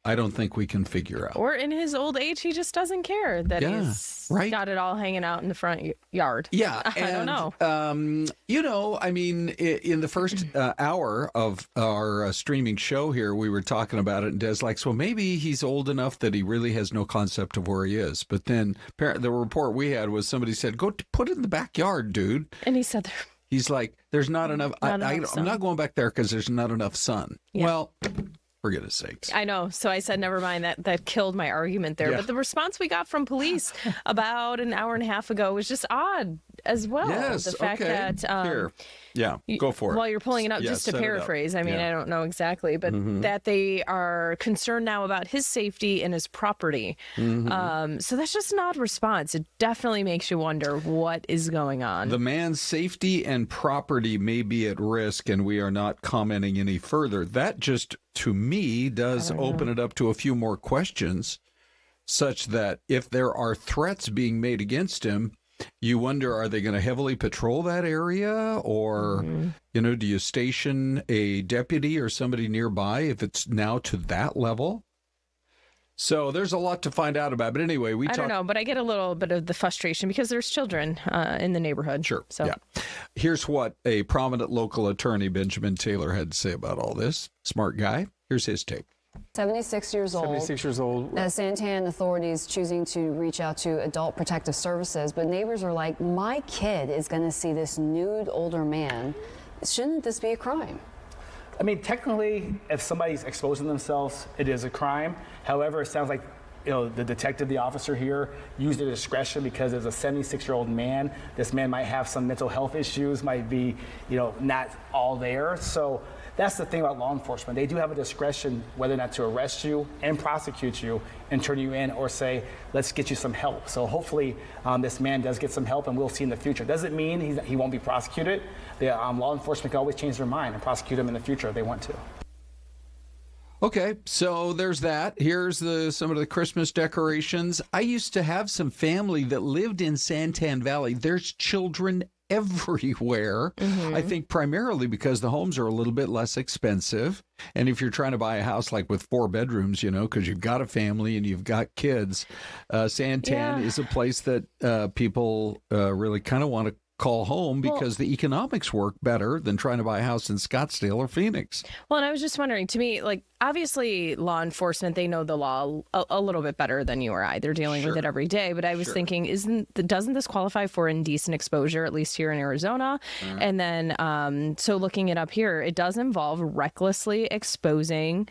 I don't think we can figure out. Or in his old age, he just doesn't care that he's got it all hanging out in the front yard. Yeah. I don't know. In the first hour of our streaming show here, we were talking about it, and Des like, so maybe he's old enough that he really has no concept of where he is. But then the report we had was somebody said, go put it in the backyard, dude. And he said, he's like, there's not enough. Not I'm enough sun. not going back there because there's not enough sun. Yeah. Well, for goodness sakes. I know. So I said, never mind. That killed my argument there. Yeah. But the response we got from police about an hour and a half ago was just odd as well. Yes. The fact okay. that Here. Yeah. Go for it. While you're pulling it up, Yeah, just to set it up. paraphrase, I mean, Yeah. I don't know exactly, but that they are concerned now about his safety and his property. So that's just an odd response. It definitely makes you wonder what is going on. The man's safety and property may be at risk, and we are not commenting any further. That just, to me, does open it up to a few more questions, such that if there are threats being made against him, you wonder, are they going to heavily patrol that area? Or, do you station a deputy or somebody nearby if it's now to that level? So there's a lot to find out about. But anyway, I don't know, but I get a little bit of the frustration because there's children in the neighborhood. Sure. So. Yeah. Here's what a prominent local attorney, Benjamin Taylor, had to say about all this. Smart guy. Here's his take. 76 years old. 76 years old. Santan authorities choosing to reach out to Adult Protective Services, but neighbors are like, my kid is going to see this nude older man. Shouldn't this be a crime? I mean, technically, if somebody's exposing themselves, it is a crime. However, it sounds like the detective, the officer here, used their discretion because as a 76-year-old man, this man might have some mental health issues, might be, not all there. So that's the thing about law enforcement. They do have a discretion whether or not to arrest you and prosecute you and turn you in or say, let's get you some help. So hopefully this man does get some help, and we'll see in the future. Doesn't mean he won't be prosecuted. The law enforcement can always change their mind and prosecute him in the future if they want to. Okay, so there's that. Here's some of the Christmas decorations. I used to have some family that lived in Santan Valley. There's children everywhere. I think primarily because the homes are a little bit less expensive. And if you're trying to buy a house like with 4 bedrooms, because you've got a family and you've got kids, Santan is a place that people really kind of want to call home because the economics work better than trying to buy a house in Scottsdale or Phoenix. Well, and I was just wondering, to me, like, obviously law enforcement, they know the law a little bit better than you or I. They're dealing with it every day. But I was thinking, doesn't this qualify for indecent exposure, at least here in Arizona? And then, so looking it up here, it does involve recklessly exposing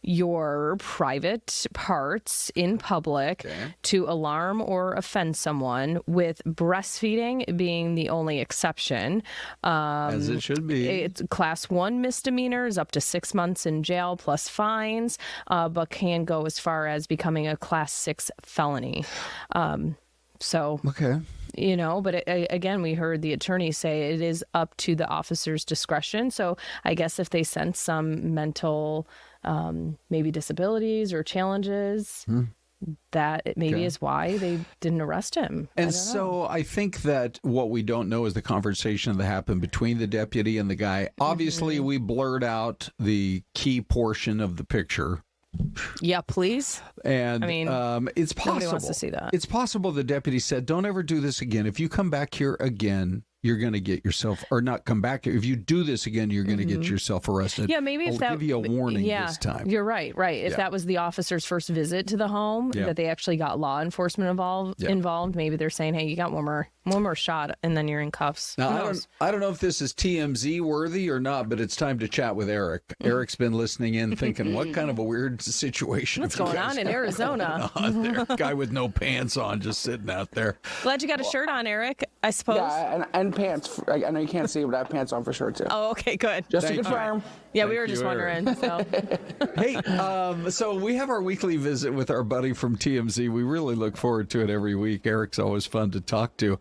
your private parts in public to alarm or offend someone, with breastfeeding being the only exception. As it should be. It's class 1 misdemeanors up to 6 months in jail plus fines, but can go as far as becoming a class 6 felony. Okay. But again, we heard the attorney say it is up to the officer's discretion. So I guess if they sense some mental maybe disabilities or challenges, that it maybe is why they didn't arrest him. And so I think that what we don't know is the conversation that happened between the deputy and the guy. Obviously, we blurred out the key portion of the picture. Yeah, please. And I mean, it's possible. nobody wants to see that. It's possible the deputy said, don't ever do this again. If you come back here again, you're going to get yourself, or not come back here. If you do this again, you're going to get yourself arrested. Yeah, maybe if I'll that give you a warning this time. You're right. If that was the officer's first visit to the home, that they actually got law enforcement involved, maybe they're saying, hey, you got one more shot, and then you're in cuffs. Now, I don't know if this is TMZ worthy or not, but it's time to chat with Eric. Eric's been listening in thinking, what kind of a weird situation What's going on in Arizona? Guy with no pants on just sitting out there. Glad you got a shirt on, Eric, I suppose. Yeah, and pants. I know you can't see, but I have pants on for sure, too. Oh, okay, good. Just to confirm. Yeah, we were just wondering. So. Hey, so we have our weekly visit with our buddy from TMZ. We really look forward to it every week. Eric's always fun to talk to.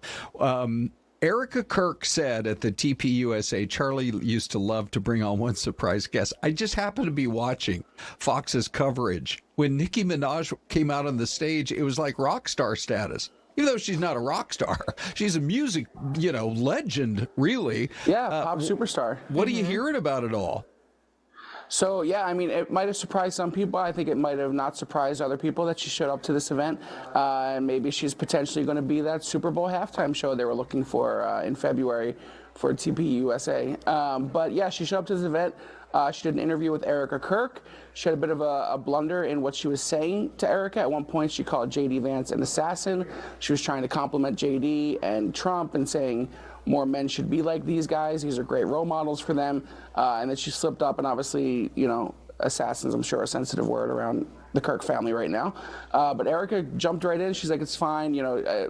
Erica Kirk said at the TPUSA, Charlie used to love to bring on one surprise guest. I just happened to be watching Fox's coverage. When Nikki Minaj came out on the stage, it was like rock star status. Even though she's not a rock star, she's a music, legend, really. Yeah, pop superstar. What are you hearing about it all? So, yeah, I mean, it might have surprised some people. I think it might have not surprised other people that she showed up to this event. And maybe she's potentially going to be that Super Bowl halftime show they were looking for in February for TPUSA. But, yeah, she showed up to this event. She did an interview with Erica Kirk. She had a bit of a blunder in what she was saying to Erica. At one point, she called JD Vance an assassin. She was trying to compliment JD and Trump and saying more men should be like these guys. These are great role models for them. And then she slipped up, and obviously, assassins, I'm sure, a sensitive word around the Kirk family right now. But Erica jumped right in. She's like, it's fine.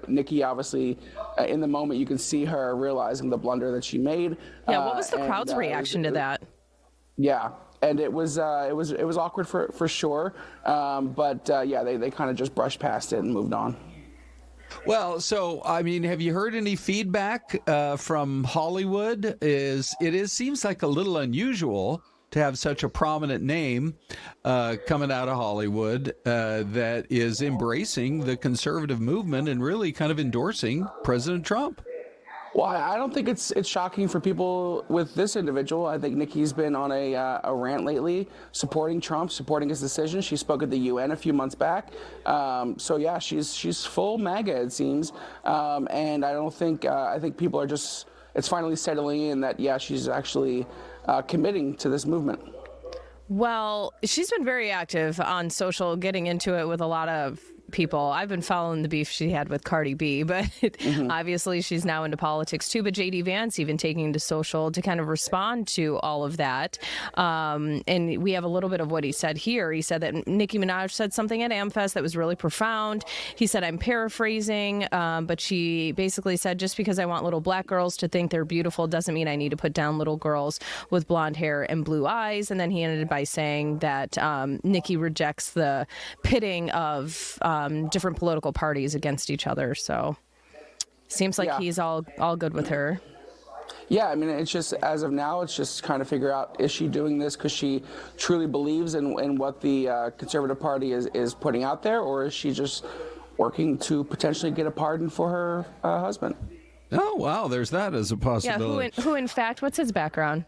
Nikki, obviously, in the moment, you can see her realizing the blunder that she made. Yeah, what was the crowd's reaction to that? Yeah, and it was awkward for sure. But they kind of just brushed past it and moved on. Well, so, I mean, have you heard any feedback from Hollywood? It seems like a little unusual to have such a prominent name coming out of Hollywood that is embracing the conservative movement and really kind of endorsing President Trump. Well, I don't think it's shocking for people with this individual. I think Nikki's been on a rant lately, supporting Trump, supporting his decision. She spoke at the UN a few months back. So yeah, she's full MAGA, it seems. And I think people are just, it's finally settling in that, yeah, she's actually committing to this movement. Well, she's been very active on social, getting into it with a lot of people. I've been following the beef she had with Cardi B, but obviously she's now into politics too. But JD Vance even taking to social to kind of respond to all of that. And we have a little bit of what he said here. He said that Nicki Minaj said something at AmFest that was really profound. He said, I'm paraphrasing, but she basically said, just because I want little black girls to think they're beautiful doesn't mean I need to put down little girls with blonde hair and blue eyes. And then he ended by saying that Nicki rejects the pitting of different political parties against each other. So seems like he's all good with her. Yeah, I mean, it's just, as of now, it's just kind of figure out, is she doing this because she truly believes in what the Conservative Party is putting out there, or is she just working to potentially get a pardon for her husband? Oh, wow. There's that as a possibility. Yeah, who in fact, what's his background?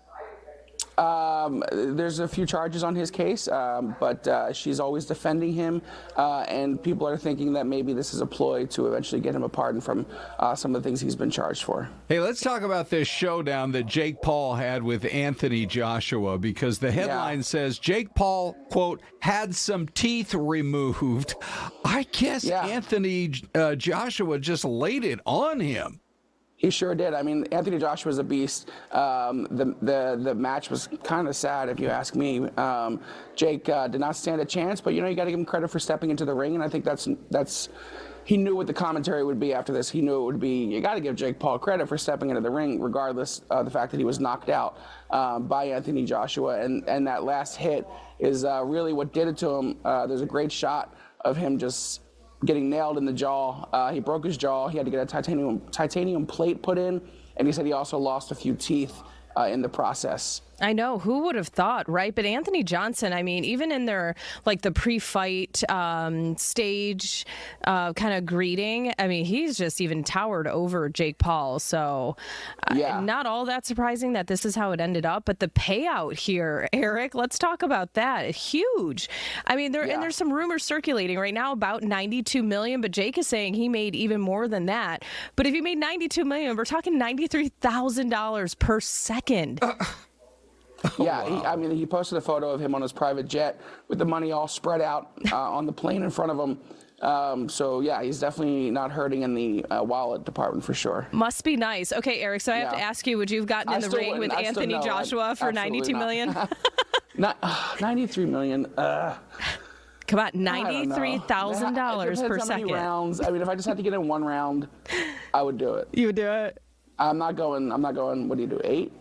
There's a few charges on his case, but she's always defending him, and people are thinking that maybe this is a ploy to eventually get him a pardon from some of the things he's been charged for. Hey, let's talk about this showdown that Jake Paul had with Anthony Joshua, because the headline says Jake Paul, quote, had some teeth removed. I guess Anthony Joshua just laid it on him. He sure did. I mean, Anthony Joshua's a beast. The match was kind of sad, if you ask me. Jake did not stand a chance, but you got to give him credit for stepping into the ring, and I think that's. He knew what the commentary would be after this. He knew it would be. You got to give Jake Paul credit for stepping into the ring, regardless of the fact that he was knocked out by Anthony Joshua, and that last hit is really what did it to him. There's a great shot of him just getting nailed in the jaw. He broke his jaw. He had to get a titanium plate put in, and he said he also lost a few teeth in the process. I know, who would have thought, right? But Anthony Johnson, I mean, even in their the pre-fight stage kind of greeting, I mean, he's just even towered over Jake Paul. So not all that surprising that this is how it ended up. But the payout here, Eric, let's talk about that. Huge. I mean, and there's some rumors circulating right now about $92 million, but Jake is saying he made even more than that. But if you made $92 million, we're talking $93,000 per second. He posted a photo of him on his private jet with the money all spread out on the plane in front of him. He's definitely not hurting in the wallet department for sure. Must be nice. Okay, Eric, so I have to ask you, would you have gotten in the ring with Anthony Joshua for $92 million? Not $93 million. Come on, $93,000 per second. Rounds. I mean, if I just had to get in one round, I would do it. You would do it? I'm not going, what do you do, 8?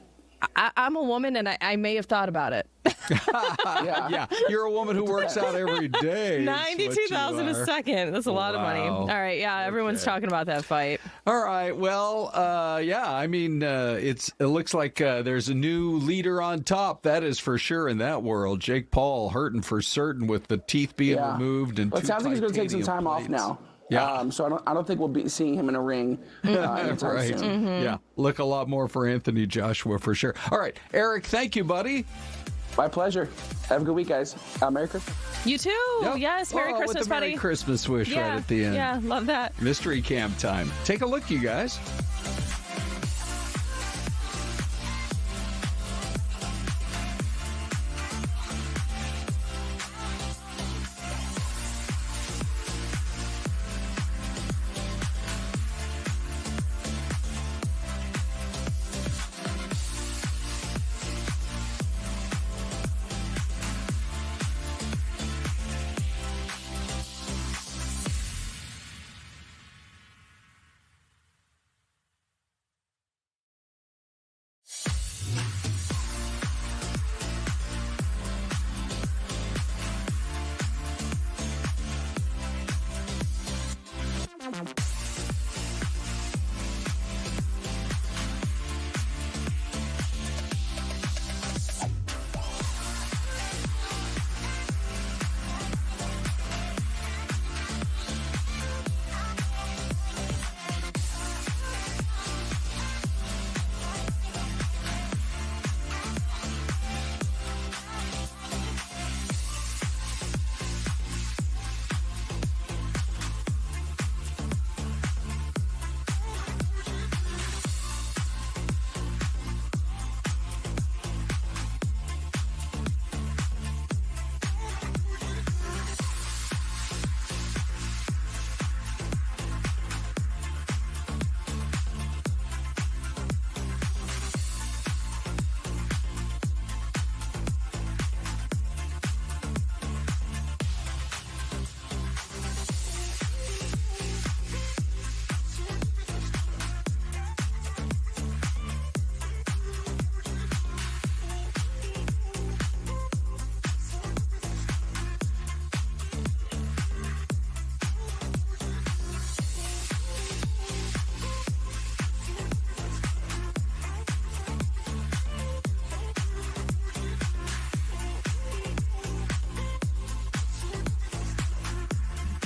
I'm a woman, and I may have thought about it. Yeah, you're a woman who works out every day. $92,000 a second. That's a lot of money. All right, everyone's talking about that fight. All right, well, I mean, it looks like there's a new leader on top. That is for sure in that world. Jake Paul hurting for certain with the teeth being removed and. Well, it sounds like he's going to take some time off now. Yeah. So I don't think we'll be seeing him in a ring anytime soon. Mm-hmm. Yeah. Look a lot more for Anthony Joshua for sure. All right, Eric, thank you, buddy. My pleasure. Have a good week, guys. Merry Christmas. You too. Yep. Yes, Merry Christmas, with the buddy. Merry Christmas wish right at the end. Yeah, love that. Mystery camp time. Take a look, you guys.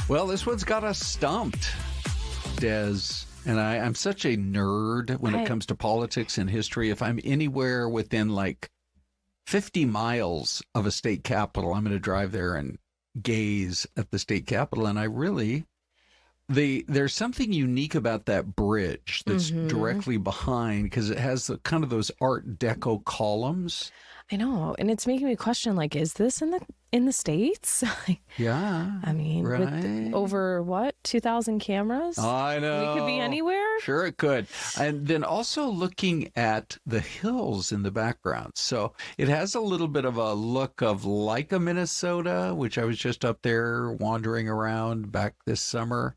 Well, this one's got us stumped, Des. And I'm such a nerd when it comes to politics and history. If I'm anywhere within like 50 miles of a state capitol, I'm going to drive there and gaze at the state capitol. And I really, there's something unique about that bridge that's directly behind, because it has kind of those Art Deco columns. I know, and it's making me question, like, is this in the States? Yeah. I mean, with over, 2,000 cameras? I know. We could be anywhere? Sure it could. And then also looking at the hills in the background. So it has a little bit of a look of like a Minnesota, which I was just up there wandering around back this summer,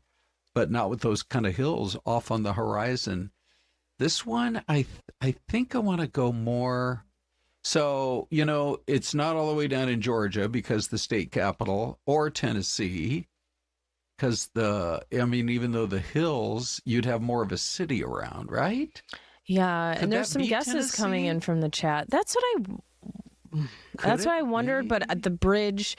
but not with those kind of hills off on the horizon. This one, I think I want to go more... So, it's not all the way down in Georgia because the state capital, or Tennessee, because even though the hills, you'd have more of a city around, right? Yeah, Could and there's that some be guesses Tennessee? coming in from the chat. That's what I wondered, but at the bridge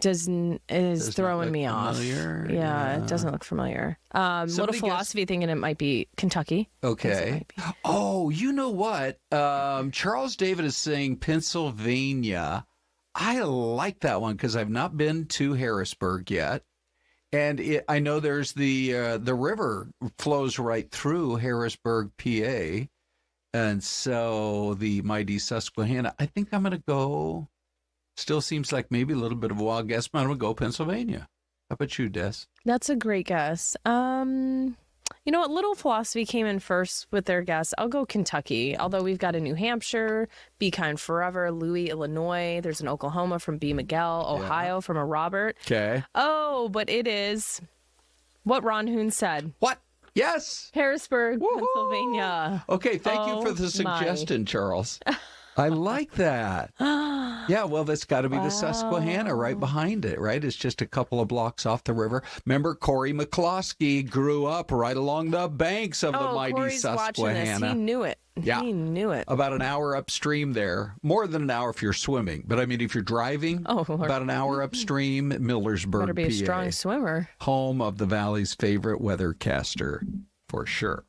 is throwing me off. Yeah, it doesn't look familiar. Little philosophy thinking it might be Kentucky. Okay. Oh, you know what? Charles David is saying Pennsylvania. I like that one because I've not been to Harrisburg yet. And I know there's the river flows right through Harrisburg, PA. And so the mighty Susquehanna. I think I'm going to go... Still seems like maybe a little bit of a wild guess, but I'm going to go Pennsylvania. How about you, Des? That's a great guess. You know what? Little Philosophy came in first with their guess. I'll go Kentucky, although we've got a New Hampshire, Be Kind Forever, Louis, Illinois. There's an Oklahoma from B. Miguel, Ohio from a Robert. Okay. Oh, but it is what Ron Hoon said. What? Yes. Harrisburg, Pennsylvania. Okay, thank you for the suggestion, Charles. I like that. Yeah, well, that's got to be the Susquehanna right behind it, right? It's just a couple of blocks off the river. Remember, Corey McCloskey grew up right along the banks of the mighty Corey's Susquehanna. watching this. He knew it. Yeah. He knew it. About an hour upstream there. More than an hour if you're swimming. But I mean, if you're driving, about an hour upstream, Millersburg, Better be PA. a strong swimmer. Home of the Valley's favorite weathercaster, for sure.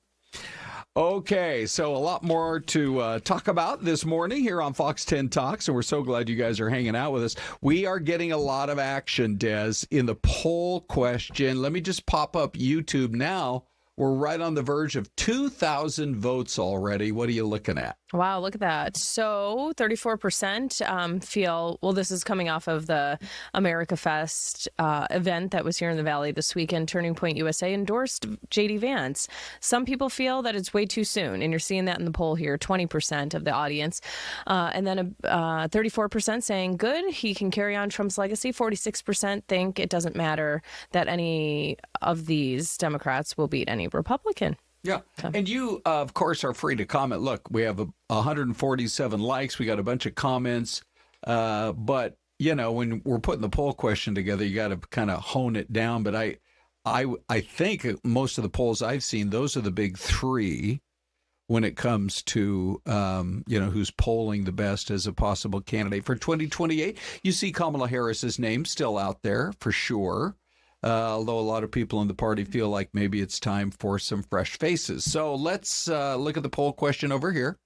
Okay, so a lot more to talk about this morning here on Fox 10 Talks, and we're so glad you guys are hanging out with us. We are getting a lot of action, Des, in the poll question. Let me just pop up YouTube now. We're right on the verge of 2,000 votes already. What are you looking at? Wow, look at that. So 34% feel, well, this is coming off of the America Fest event that was here in the Valley this weekend. Turning Point USA endorsed JD Vance. Some people feel that it's way too soon, and you're seeing that in the poll here, 20% of the audience. And then 34% saying good, he can carry on Trump's legacy. 46% think it doesn't matter that any of these Democrats will beat any Republican. Yeah. And you, of course, are free to comment. Look, we have 147 likes. We got a bunch of comments. But, when we're putting the poll question together, you got to kind of hone it down. But I think most of the polls I've seen, those are the big three when it comes to, who's polling the best as a possible candidate for 2028. You see Kamala Harris's name still out there for sure. Although a lot of people in the party feel like maybe it's time for some fresh faces. So let's look at the poll question over here.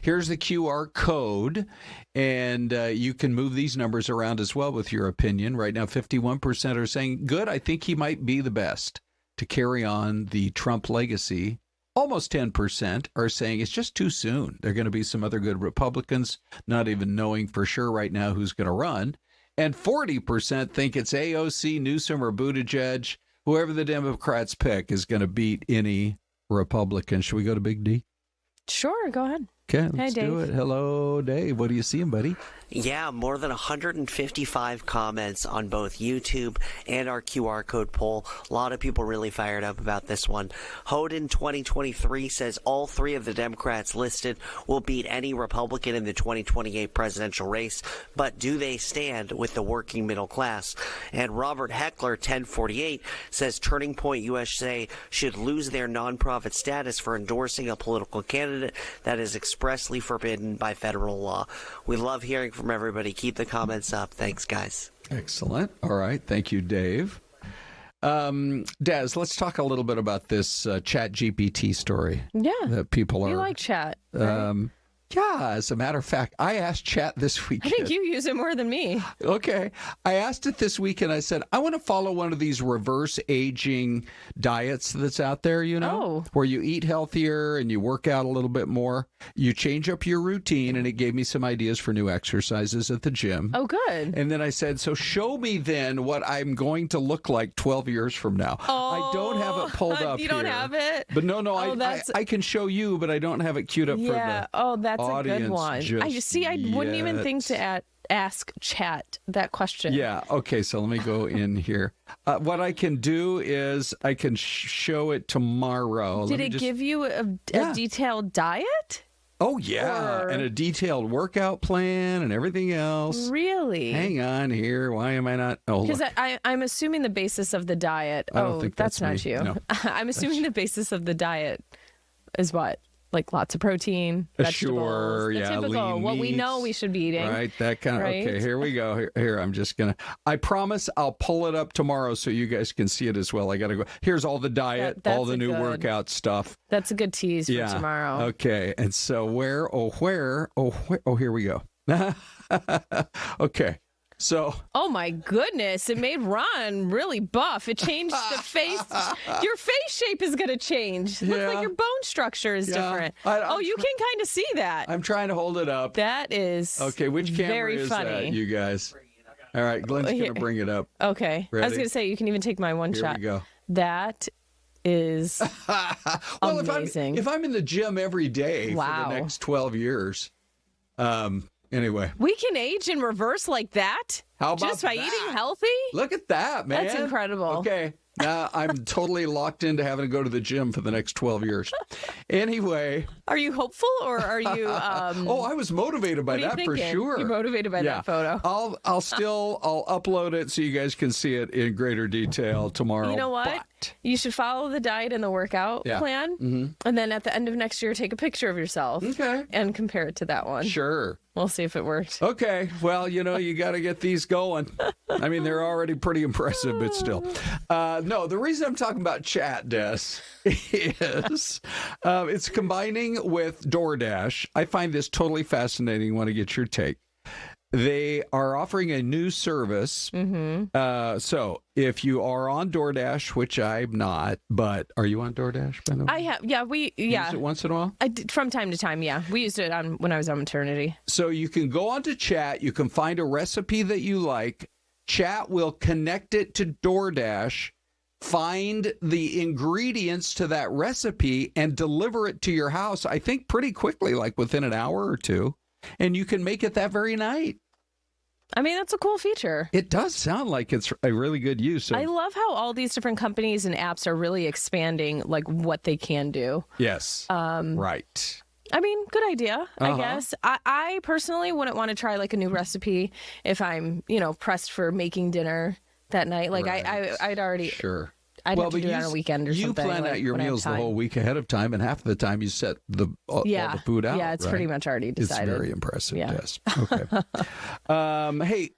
Here's the QR code, and you can move these numbers around as well with your opinion. Right now, 51% are saying, good, I think he might be the best to carry on the Trump legacy. Almost 10% are saying it's just too soon. There are going to be some other good Republicans, not even knowing for sure right now who's going to run. And 40% think it's AOC, Newsom, or Buttigieg. Whoever the Democrats pick is going to beat any Republican. Should we go to Big D? Sure, go ahead. Okay, let's do it. Hello, Dave. What are you seeing, buddy? Yeah, more than 155 comments on both YouTube and our QR code poll. A lot of people really fired up about this one. Hoden 2023 says all three of the Democrats listed will beat any Republican in the 2028 presidential race, but do they stand with the working middle class? And Robert Heckler 1048 says Turning Point USA should lose their nonprofit status for endorsing a political candidate that is expressly forbidden by federal law. We love hearing from everybody. Keep the comments up. Thanks, guys. Excellent. All right. Thank you, Dave. Des, let's talk a little bit about this Chat GPT story. Yeah. That people are. You like Chat, right? Yeah, as a matter of fact, I asked Chat this weekend. I think you use it more than me. Okay. I asked it this week and I said, I want to follow one of these reverse aging diets that's out there, where you eat healthier and you work out a little bit more. You change up your routine, and it gave me some ideas for new exercises at the gym. Oh, good. And then I said, so show me then what I'm going to look like 12 years from now. I don't have it pulled up You here. don't have it? But no, I can show you, but I don't have it queued up for the that's a good one. I wouldn't even think to ask Chat that question. Yeah. Okay. So let me go in here. What I can do is I can show it tomorrow. Did it give you a detailed diet? Oh, yeah. And a detailed workout plan and everything else. Really? Hang on here. Why am I not? Oh, because I'm assuming the basis of the diet. I don't think that's not me. you. No. I'm assuming the basis of the diet is what? Like lots of protein, vegetables, sure, the typical, lean what we meats, know we should be eating. Right, that kind of, right? Okay, here we go. Here, I'm just going to, I promise I'll pull it up tomorrow so you guys can see it as well. I got to go. Here's all the diet, all the new workout stuff. That's a good tease for tomorrow. Okay, and so here we go. Okay. So, oh my goodness, it made Ron really buff. It changed the face. Your face shape is going to change. Looks like your bone structure is different. You can kind of see that. I'm trying to hold it up. That is okay. Which camera very is funny. that, you guys? All right, Glenn's going to bring it up. Okay. Ready? I was going to say, you can even take my one shot. Here we go. That is amazing. If I'm in the gym every day for the next 12 years, anyway. We can age in reverse like that? How about just by eating healthy? Look at that, man. That's incredible. Okay. Now I'm totally locked into having to go to the gym for the next 12 years. Anyway. Are you hopeful or are you... I was motivated by that for sure. You're motivated by that photo. I'll upload it so you guys can see it in greater detail tomorrow. You know what? You should follow the diet and the workout plan. Mm-hmm. And then at the end of next year, take a picture of yourself. Okay. And compare it to that one. Sure. We'll see if it works. Okay. Well, you got to get these going. I mean, they're already pretty impressive, but still. No, the reason I'm talking about Chat, Des, is it's combining with DoorDash. I find this totally fascinating. Want to get your take. They are offering a new service. Mm-hmm. So if you are on DoorDash, which I'm not, but are you on DoorDash, by the way? I have. Yeah, use it once in a while? I did, from time to time, yeah. We used it when I was on maternity. So you can go onto Chat. You can find a recipe that you like. Chat will connect it to DoorDash, find the ingredients to that recipe, and deliver it to your house, I think pretty quickly, like within an hour or two. And you can make it that very night. I mean, that's a cool feature. It does sound like it's a really good use. I love how all these different companies and apps are really expanding like what they can do. Yes. Right. I mean, good idea, I guess. I personally wouldn't want to try like a new recipe if I'm, pressed for making dinner that night. Like I'd already... Sure. I'd have to do it on a weekend or something. You plan out your meals the whole week ahead of time, and half of the time you set all the food out. Yeah, it's pretty much already decided. It's very impressive, yes. Okay. Hey,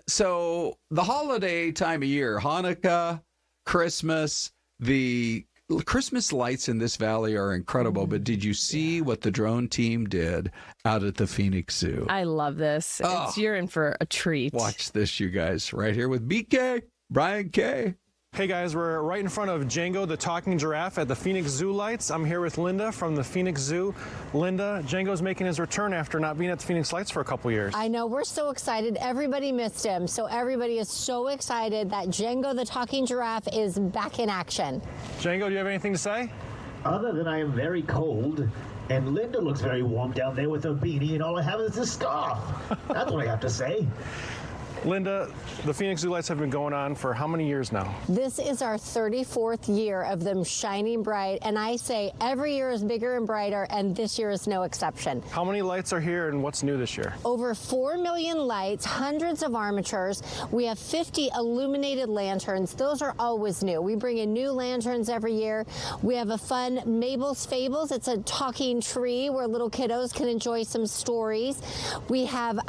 so the holiday time of year, Hanukkah, Christmas, the Christmas lights in this valley are incredible, but did you see what the drone team did out at the Phoenix Zoo? I love this. You're in for a treat. Watch this, you guys, right here with BK, Brian K. Hey guys, we're right in front of Django, the talking giraffe at the Phoenix Zoo lights. I'm here with Linda from the Phoenix Zoo. Linda, Django's making his return after not being at the Phoenix lights for a couple years. I know, we're so excited. Everybody missed him. So everybody is so excited that Django, the talking giraffe, is back in action. Django, do you have anything to say? Other than I am very cold, and Linda looks very warm down there with her beanie, and all I have is this scarf. That's what I have to say. Linda, the Phoenix Zoo lights have been going on for how many years now? This is our 34th year of them shining bright, and I say every year is bigger and brighter, and this year is no exception. How many lights are here, and what's new this year? Over 4 million lights, hundreds of armatures. We have 50 illuminated lanterns. Those are always new. We bring in new lanterns every year. We have a fun Mabel's Fables. It's a talking tree where little kiddos can enjoy some stories. We have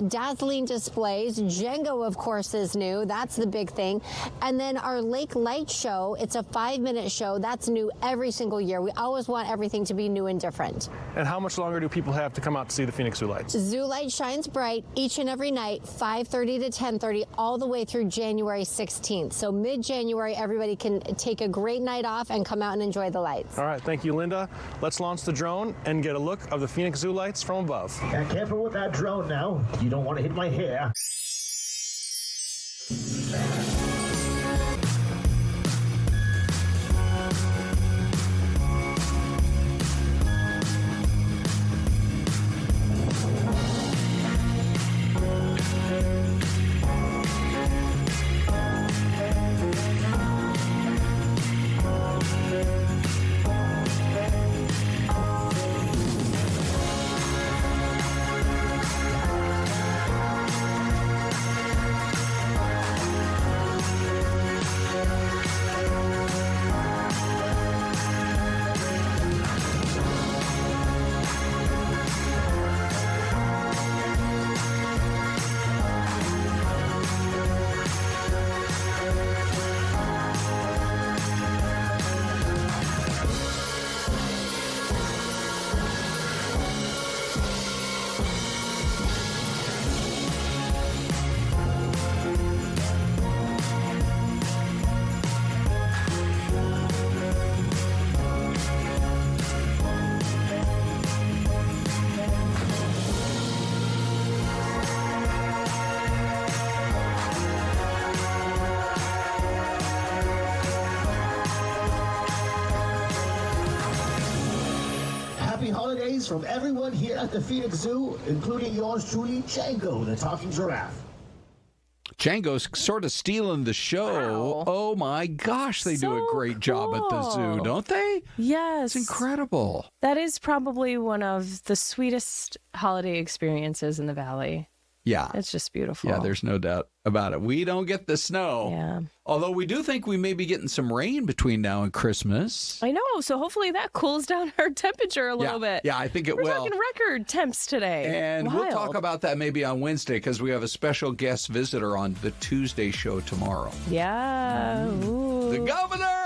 dazzling displays, Django, of course, is new. That's the big thing. And then our Lake Light show, it's a 5-minute show. That's new every single year. We always want everything to be new and different. And how much longer do people have to come out to see the Phoenix Zoo lights? Zoo Light shines bright each and every night, 5:30 to 10:30, all the way through January 16th. So mid-January, everybody can take a great night off and come out and enjoy the lights. All right, thank you, Linda. Let's launch the drone and get a look of the Phoenix Zoo lights from above. Yeah, careful with that drone now. You don't want to hit my hair. Happy holidays from everyone here at the Phoenix Zoo, including yours truly, Django, the talking giraffe. Django's sort of stealing the show. Wow. Oh my gosh, they do a great job at the zoo, don't they? Yes. It's incredible. That is probably one of the sweetest holiday experiences in the Valley. Yeah. It's just beautiful. Yeah, there's no doubt about it. We don't get the snow. Yeah. Although we do think we may be getting some rain between now and Christmas. I know. So hopefully that cools down our temperature a little bit. Yeah, I think it We're will. talking record temps today. And we'll talk Wild. about that maybe on Wednesday because we have a special guest visitor on the Tuesday show tomorrow. Yeah. Ooh. The governor!